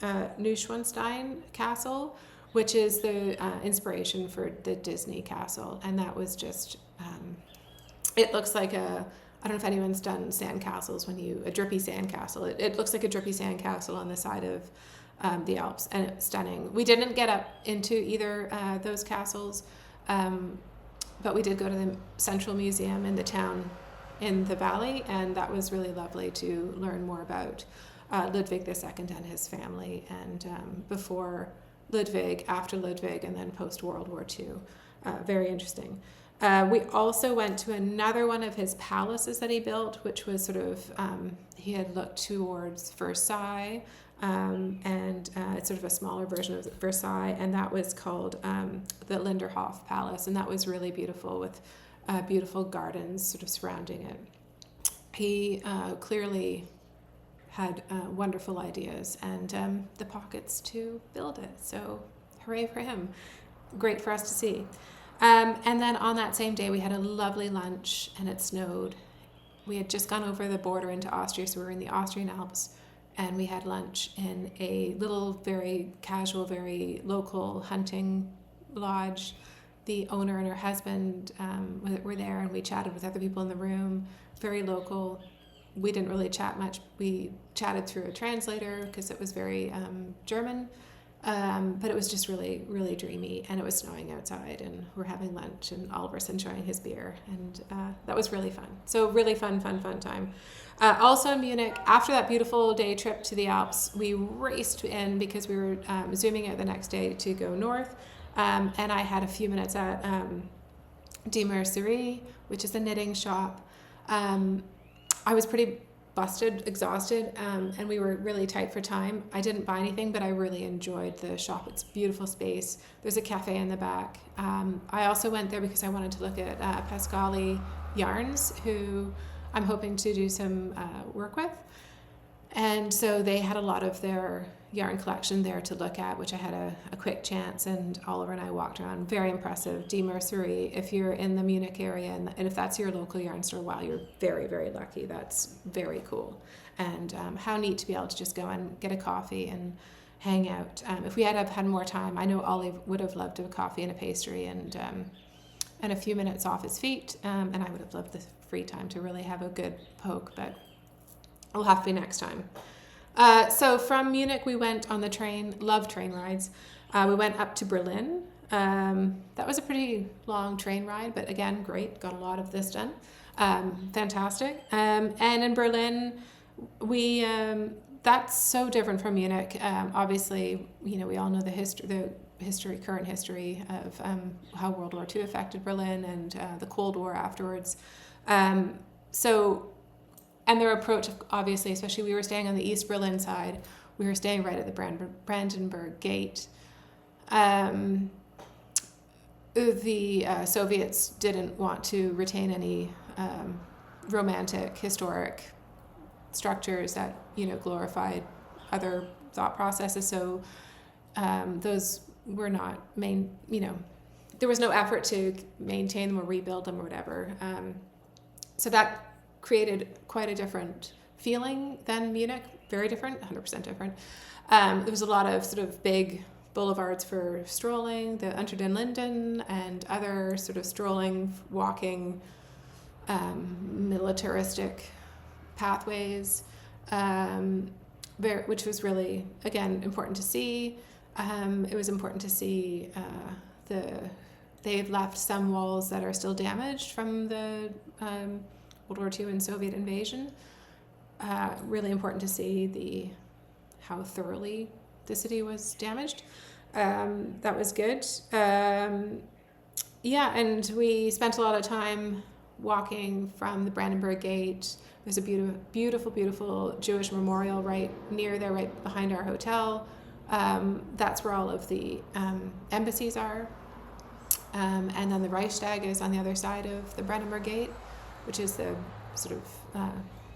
Neuschwanstein Castle, which is the inspiration for the Disney castle. And that was just, it looks like I don't know if anyone's done sand castles, a drippy sand castle. It looks like a drippy sand castle on the side of the Alps, and it's stunning. We didn't get up into either those castles, but we did go to the Central Museum in the town in the valley, and that was really lovely to learn more about Ludwig II and his family, and before Ludwig, after Ludwig, and then post-World War II. Very interesting. We also went to another one of his palaces that he built, which was sort of, he had looked towards Versailles, and it's sort of a smaller version of Versailles, and that was called the Linderhof Palace, and that was really beautiful with beautiful gardens sort of surrounding it. He clearly had wonderful ideas and the pockets to build it, so hooray for him. Great for us to see. And then on that same day we had a lovely lunch, and it snowed. We had just gone over the border into Austria, so we were in the Austrian Alps, and we had lunch in a little, very casual, very local hunting lodge. The owner and her husband were there, and we chatted with other people in the room, very local. We didn't really chat much. We chatted through a translator because it was very German, but it was just really, really dreamy, and it was snowing outside, and we're having lunch, and Oliver's enjoying his beer, and that was really fun. So really fun time. Also in Munich, after that beautiful day trip to the Alps, we raced in because we were zooming out the next day to go north, and I had a few minutes at Die Mercerie, which is a knitting shop. I was pretty busted, exhausted, and we were really tight for time. I didn't buy anything, but I really enjoyed the shop. It's a beautiful space. There's a cafe in the back. I also went there because I wanted to look at Pascali Yarns, who I'm hoping to do some work with. And so they had a lot of their yarn collection there to look at, which I had a quick chance, and Oliver and I walked around. Very impressive. Die Mercerie, if you're in the Munich area, and if that's your local yarn store, wow, you're very, very lucky. That's very cool. And how neat to be able to just go and get a coffee and hang out. If we had more time, I know Ollie would have loved a coffee and a pastry and a few minutes off his feet, and I would have loved the free time to really have a good poke, but it'll have to be next time. So from Munich, we went on the train. Love train rides. We went up to Berlin. That was a pretty long train ride, but again, great. Got a lot of this done. Fantastic. And in Berlin, we that's so different from Munich. Obviously, we all know the current history of how World War II affected Berlin and the Cold War afterwards. And their approach, obviously, especially we were staying on the East Berlin side. We were staying right at the Brandenburg Gate. The Soviets didn't want to retain any romantic, historic structures that, glorified other thought processes. So those were not there was no effort to maintain them or rebuild them or whatever. So that created quite a different feeling than Munich, very different, 100% different. There was a lot of sort of big boulevards for strolling, the Unter den Linden and other sort of strolling, walking, militaristic pathways, which was really, again, important to see. It was important to see they've left some walls that are still damaged from the World War II and Soviet invasion. Really important to see how thoroughly the city was damaged. That was good. And we spent a lot of time walking from the Brandenburg Gate. There's a beautiful, beautiful Jewish memorial right near there, right behind our hotel. That's where all of the embassies are. And then the Reichstag is on the other side of the Brandenburg Gate, which is the sort of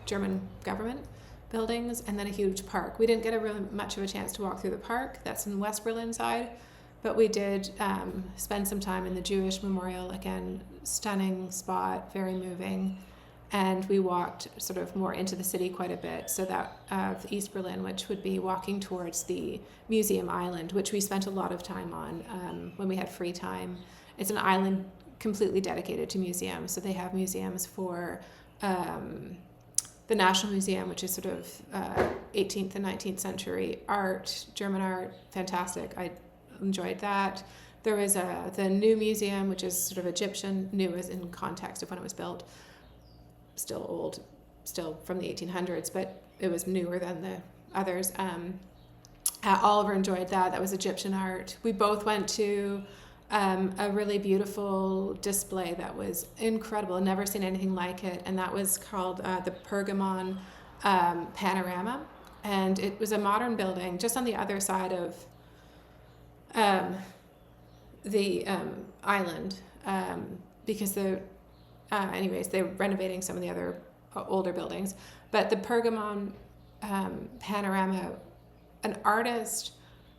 German government buildings, and then a huge park. We didn't get really much of a chance to walk through the park. That's in West Berlin side, but we did spend some time in the Jewish memorial. Again, stunning spot, very moving. And we walked sort of more into the city quite a bit. So that of East Berlin, which would be walking towards the Museum Island, which we spent a lot of time on when we had free time. It's an island completely dedicated to museums. So they have museums for the National Museum, which is sort of 18th and 19th century art, German art, fantastic. I enjoyed that. There was the new museum, which is sort of Egyptian, new as in context of when it was built, still old, still from the 1800s, but it was newer than the others. Oliver enjoyed that. That was Egyptian art. We both went to a really beautiful display that was incredible. I've never seen anything like it, and that was called the Pergamon Panorama. And it was a modern building just on the other side of the island, because anyways, they're renovating some of the other older buildings. But the Pergamon panorama, an artist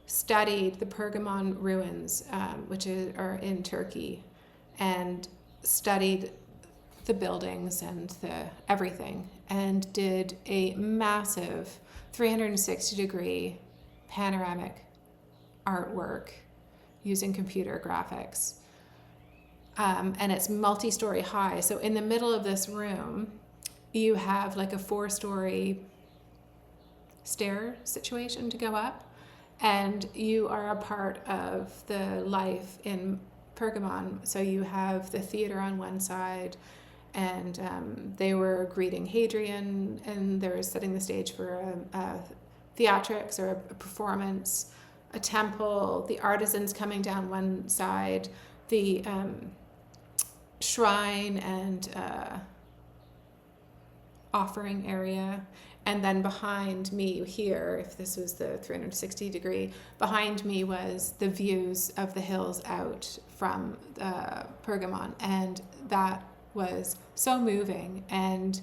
studied the Pergamon ruins, which are in Turkey, and studied the buildings and the everything, and did a massive 360-degree panoramic artwork using computer graphics. And it's multi-story high. So in the middle of this room, you have like a 4-story stair situation to go up, and you are a part of the life in Pergamon. So you have the theater on one side, and they were greeting Hadrian, and they were setting the stage for a theatrics or a performance, a temple, the artisans coming down one side, the shrine and offering area. And then behind me here, if this was the 360 degree, behind me was the views of the hills out from Pergamon. And that was so moving. And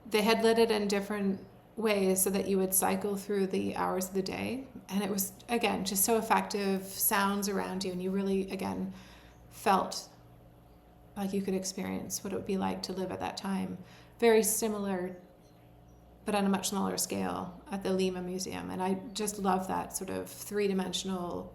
they had lit it in different ways so that you would cycle through the hours of the day. And it was, again, just so effective, sounds around you. And you really, again, felt like you could experience what it would be like to live at that time. Very similar, but on a much smaller scale, at the Lima Museum. And I just love that sort of three-dimensional,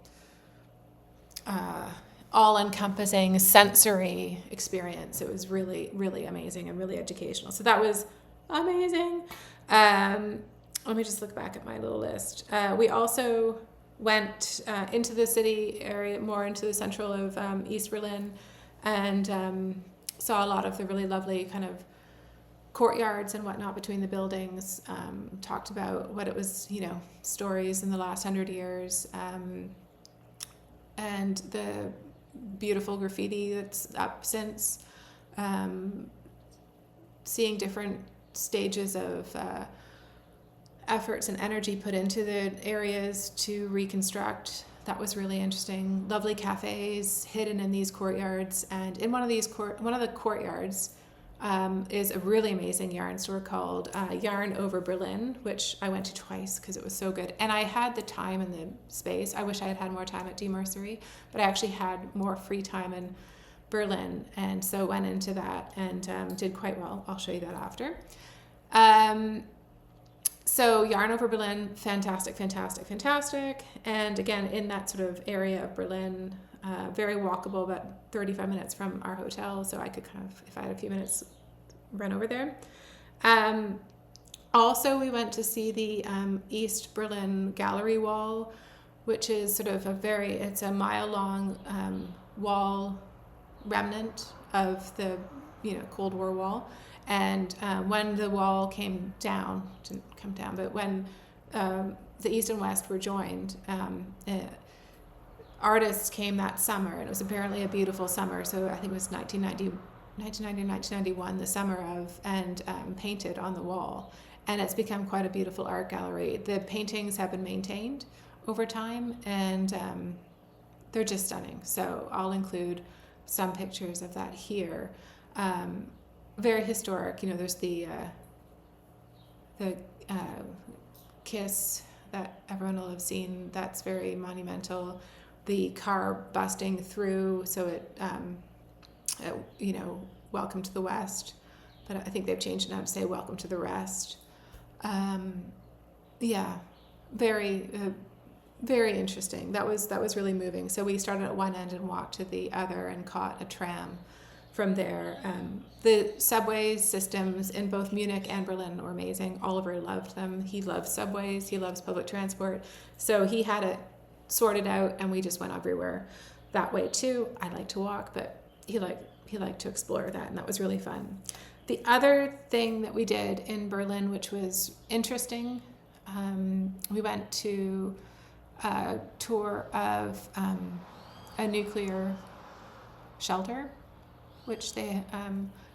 all-encompassing sensory experience. It was really, really amazing and really educational. So that was amazing. Let me just look back at my little list. We also went into the city area, more into the central of East Berlin, and saw a lot of the really lovely kind of courtyards and whatnot between the buildings. Talked about what it was, stories in the last 100 years, and the beautiful graffiti that's up since. Seeing different stages of efforts and energy put into the areas to reconstruct. That was really interesting. Lovely cafes hidden in these courtyards, and in one of the courtyards is a really amazing yarn store called Yarn Over Berlin, which I went to twice because it was so good. And I had the time and the space. I wish I had more time at D Mercery, but I actually had more free time in Berlin, and so went into that and did quite well. I'll show you that after. So Yarn Over Berlin, fantastic, fantastic, fantastic. And again, in that sort of area of Berlin, very walkable, about 35 minutes from our hotel. So I could kind of, if I had a few minutes, run over there. Also, we went to see the East Berlin Gallery Wall, which is sort of it's a mile-long wall remnant of the Cold War wall. And when the wall came down, didn't come down, but when the East and West were joined, artists came that summer, and it was apparently a beautiful summer. So I think it was 1990 or 1991, the summer of, and painted on the wall. And it's become quite a beautiful art gallery. The paintings have been maintained over time, and they're just stunning. So I'll include some pictures of that here. Very historic. There's the kiss that everyone will have seen. That's very monumental. The car busting through, so it welcome to the West, but I think they've changed it now to say welcome to the rest. Very very interesting. That was really moving. So we started at one end and walked to the other and caught a tram from there. The subway systems in both Munich and Berlin were amazing. Oliver loved them. He loves subways. He loves public transport. So he had it sorted out, and we just went everywhere that way too. I like to walk, but he liked to explore that, and that was really fun. The other thing that we did in Berlin, which was interesting, we went to a tour of a nuclear shelter, which they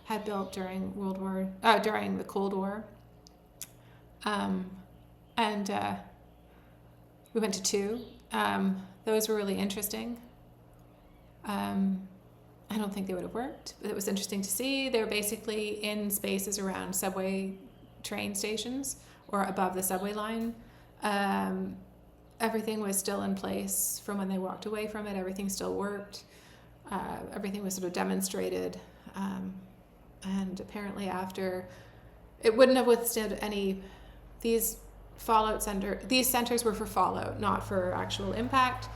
had built during the Cold War. And and we went to two. Those were really interesting. I don't think they would have worked, but it was interesting to see. They're basically in spaces around subway train stations or above the subway line. Everything was still in place from when they walked away from it. Everything still worked. Everything was sort of demonstrated. And apparently after, it wouldn't have withstood these centers were for fallout, not for actual impact.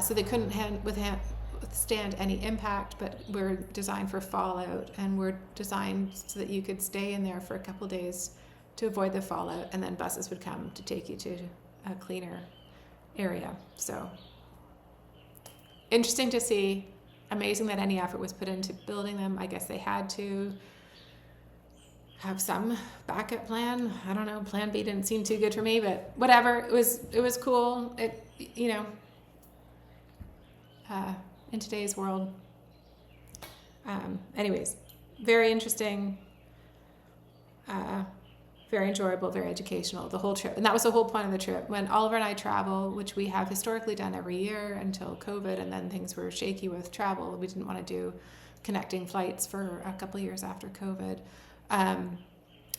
So they couldn't withstand any impact, but were designed for fallout, and were designed so that you could stay in there for a couple of days to avoid the fallout, and then buses would come to take you to a cleaner area. So interesting to see. Amazing that any effort was put into building them. I guess they had to have some backup plan. I don't know. Plan B didn't seem too good for me, but whatever. It was cool. In today's world. Anyways, very interesting, very enjoyable, very educational, the whole trip. And that was the whole point of the trip. When Oliver and I travel, which we have historically done every year until COVID, and then things were shaky with travel. We didn't want to do connecting flights for a couple of years after COVID.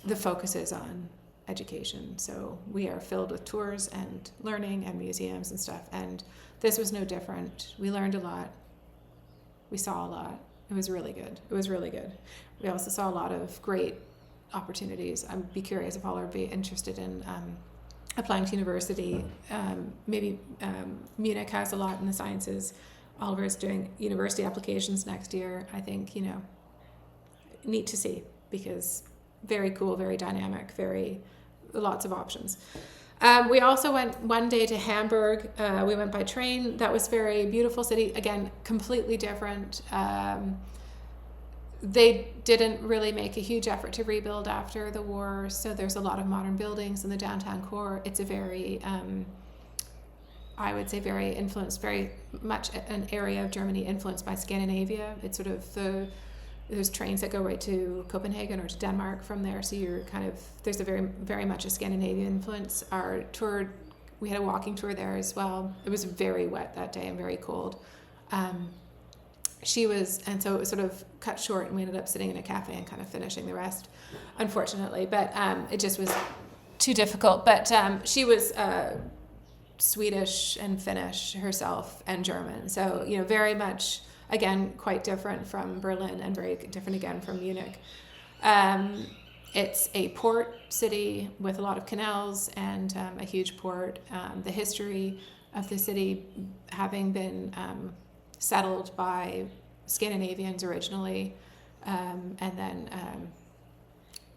The focus is on education. So we are filled with tours and learning and museums and stuff. And this was no different. We learned a lot. We saw a lot. It was really good. We also saw a lot of great opportunities. I'd be curious if Oliver would be interested in applying to university. Maybe Munich has a lot in the sciences. Oliver's doing university applications next year. I think, neat to see, because very cool, very dynamic, lots of options. We also went one day to Hamburg. We went by train. That was very beautiful city. Again, completely different. They didn't really make a huge effort to rebuild after the war, so there's a lot of modern buildings in the downtown core. It's a very, I would say, very much an area of Germany influenced by Scandinavia. It's sort of there's trains that go right to Copenhagen or to Denmark from there, so there's a very, very much a Scandinavian influence. Our tour, we had a walking tour there as well. It was very wet that day and very cold. And so it was sort of cut short, and we ended up sitting in a cafe and kind of finishing the rest, unfortunately. But it just was too difficult. But she was Swedish and Finnish herself and German. So, very much, again, quite different from Berlin and very different again from Munich. It's a port city with a lot of canals and a huge port. The history of the city having been settled by Scandinavians originally, and then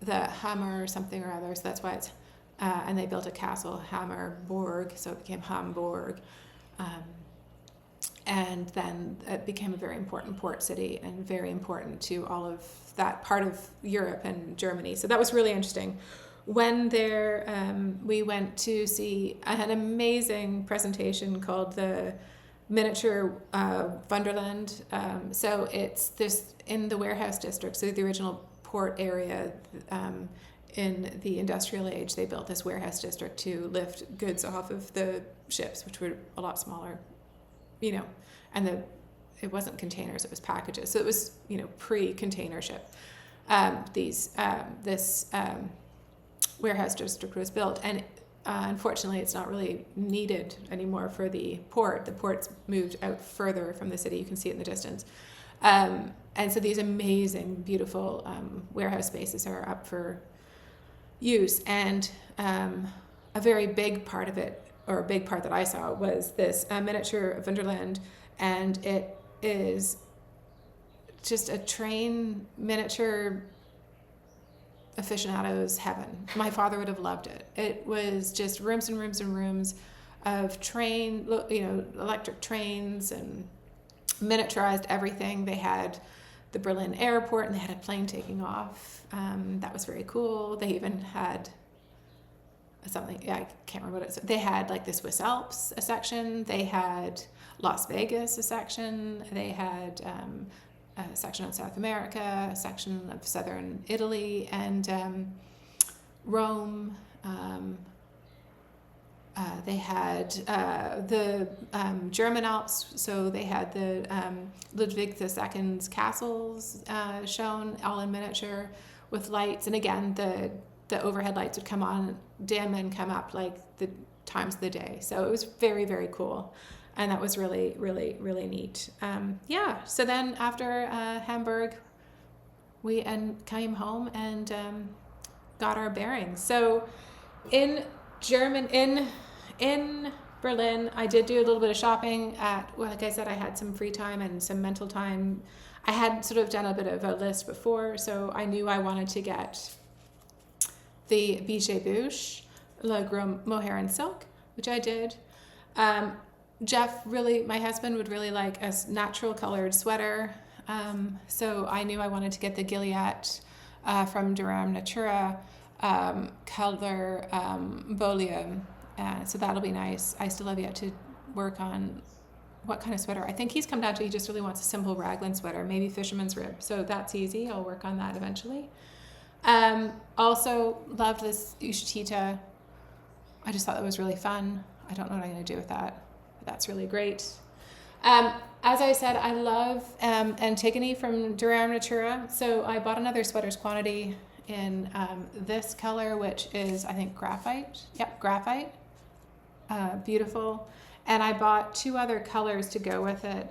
the Hammer or something or other, so that's why it's, and they built a castle, Hammerborg, so it became Hamburg. And then it became a very important port city and very important to all of that part of Europe and Germany. So that was really interesting. When there, we went to see an amazing presentation called the Miniature Wonderland. So it's this in the warehouse district, so the original port area. In the industrial age, they built this warehouse district to lift goods off of the ships, which were a lot smaller, and it wasn't containers, it was packages. So it was, pre-container ship. This warehouse district was built, and unfortunately, it's not really needed anymore for the port. The port's moved out further from the city. You can see it in the distance. And so these amazing, beautiful warehouse spaces are up for use. And a very big part of it, or a big part that I saw, was this miniature Wonderland. And it is just a train miniature aficionado's heaven. My father would have loved it. It was just rooms and rooms and rooms of electric trains and miniaturized everything. They had the Berlin airport, and they had a plane taking off. That was very cool. They even had something, I can't remember what it is. They had like the Swiss Alps, a section. They had Las Vegas, a section. They had a section of South America, a section of southern Italy, and Rome, they had the German Alps, so they had the Ludwig II's castles shown, all in miniature with lights. And again, the overhead lights would come on, dim, and come up like the times of the day. So it was very, very cool. And that was really, really, really neat. Yeah, so then after Hamburg, we came home and got our bearings. So in Berlin, I did do a little bit of shopping like I said, I had some free time and some mental time. I had sort of done a bit of a list before, so I knew I wanted to get the Biches Buches, Le Gros Mohair and Silk, which I did. Jeff my husband would really like a natural colored sweater. So I knew I wanted to get the Gilead from Durham Natura color Bolium. So that'll be nice. I still have yet to work on what kind of sweater. I think he's come down to he just really wants a simple raglan sweater, maybe fisherman's rib. So that's easy. I'll work on that eventually. Also loved this Ushitita. I just thought that was really fun. I don't know what I'm going to do with that, but that's really great. As I said, I love Antigone from Durham Natura. So I bought another sweaters quantity in this color, which is, I think, graphite. Yep, graphite. Beautiful. And I bought 2 other colors to go with it.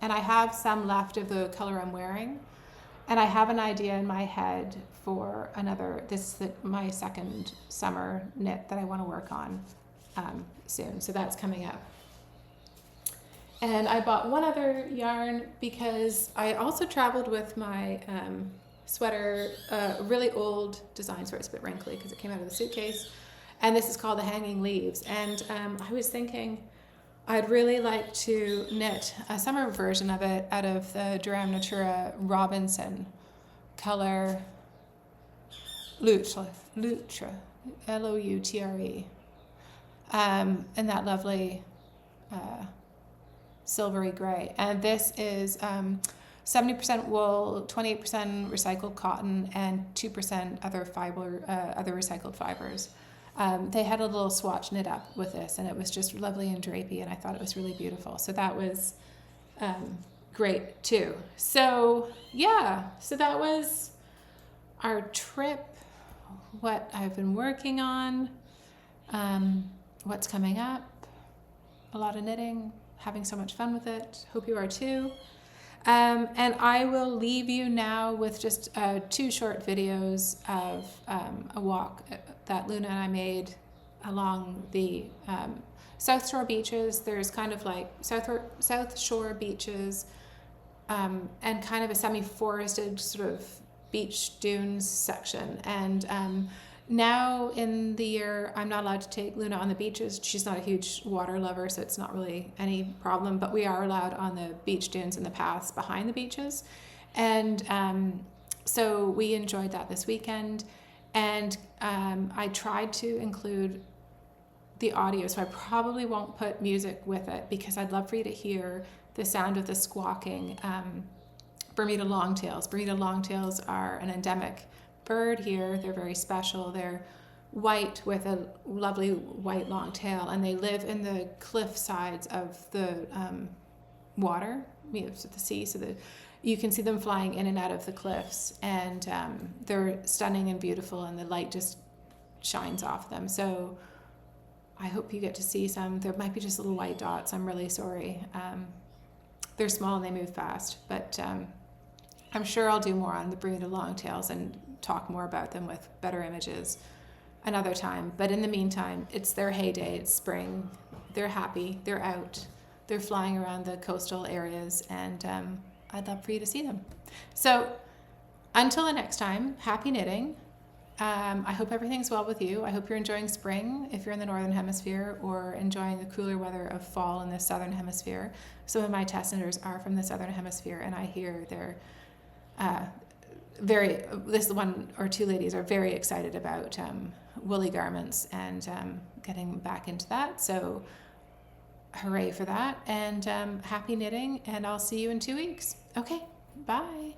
And I have some left of the color I'm wearing. And I have an idea in my head for this is my second summer knit that I want to work on soon. So that's coming up. And I bought one other yarn because I also traveled with my sweater, a really old design sweater. It's a bit wrinkly because it came out of the suitcase. And this is called the Hanging Leaves. And I was thinking I'd really like to knit a summer version of it out of the Durham Natura Robinson color Loutre, Loutre, and that lovely silvery gray. And this is 70% wool, 28% recycled cotton, and 2% other recycled fibers. They had a little swatch knit up with this, and it was just lovely and drapey, and I thought it was really beautiful. So that was great too. So yeah, so that was our trip, what I've been working on, what's coming up, a lot of knitting, having so much fun with it. Hope you are too. And I will leave you now with just 2 short videos of a walk that Luna and I made along the South Shore beaches. There's kind of like South Shore beaches and kind of a semi-forested sort of beach dunes section. And now in the year, I'm not allowed to take Luna on the beaches. She's not a huge water lover, so it's not really any problem, but we are allowed on the beach dunes and the paths behind the beaches. And so we enjoyed that this weekend. And I tried to include the audio, so I probably won't put music with it because I'd love for you to hear the sound of the squawking Bermuda longtails. Bermuda longtails are an endemic bird here. They're very special. They're white with a lovely white long tail, and they live in the cliff sides of the water, the sea, so that you can see them flying in and out of the cliffs, and they're stunning and beautiful, and the light just shines off them. So I hope you get to see some. There might be just little white dots. I'm really sorry. They're small and they move fast, but I'm sure I'll do more on the Bermuda longtails and talk more about them with better images another time. But in the meantime, it's their heyday. It's spring. They're happy. They're out. They're flying around the coastal areas, and I'd love for you to see them. So until the next time, happy knitting. I hope everything's well with you. I hope you're enjoying spring if you're in the northern hemisphere, or enjoying the cooler weather of fall in the southern hemisphere. Some of my test knitters are from the southern hemisphere, and I hear they're this 1 or 2 ladies are very excited about woolly garments and getting back into that. So hooray for that, and happy knitting, and I'll see you in 2 weeks. Okay, bye.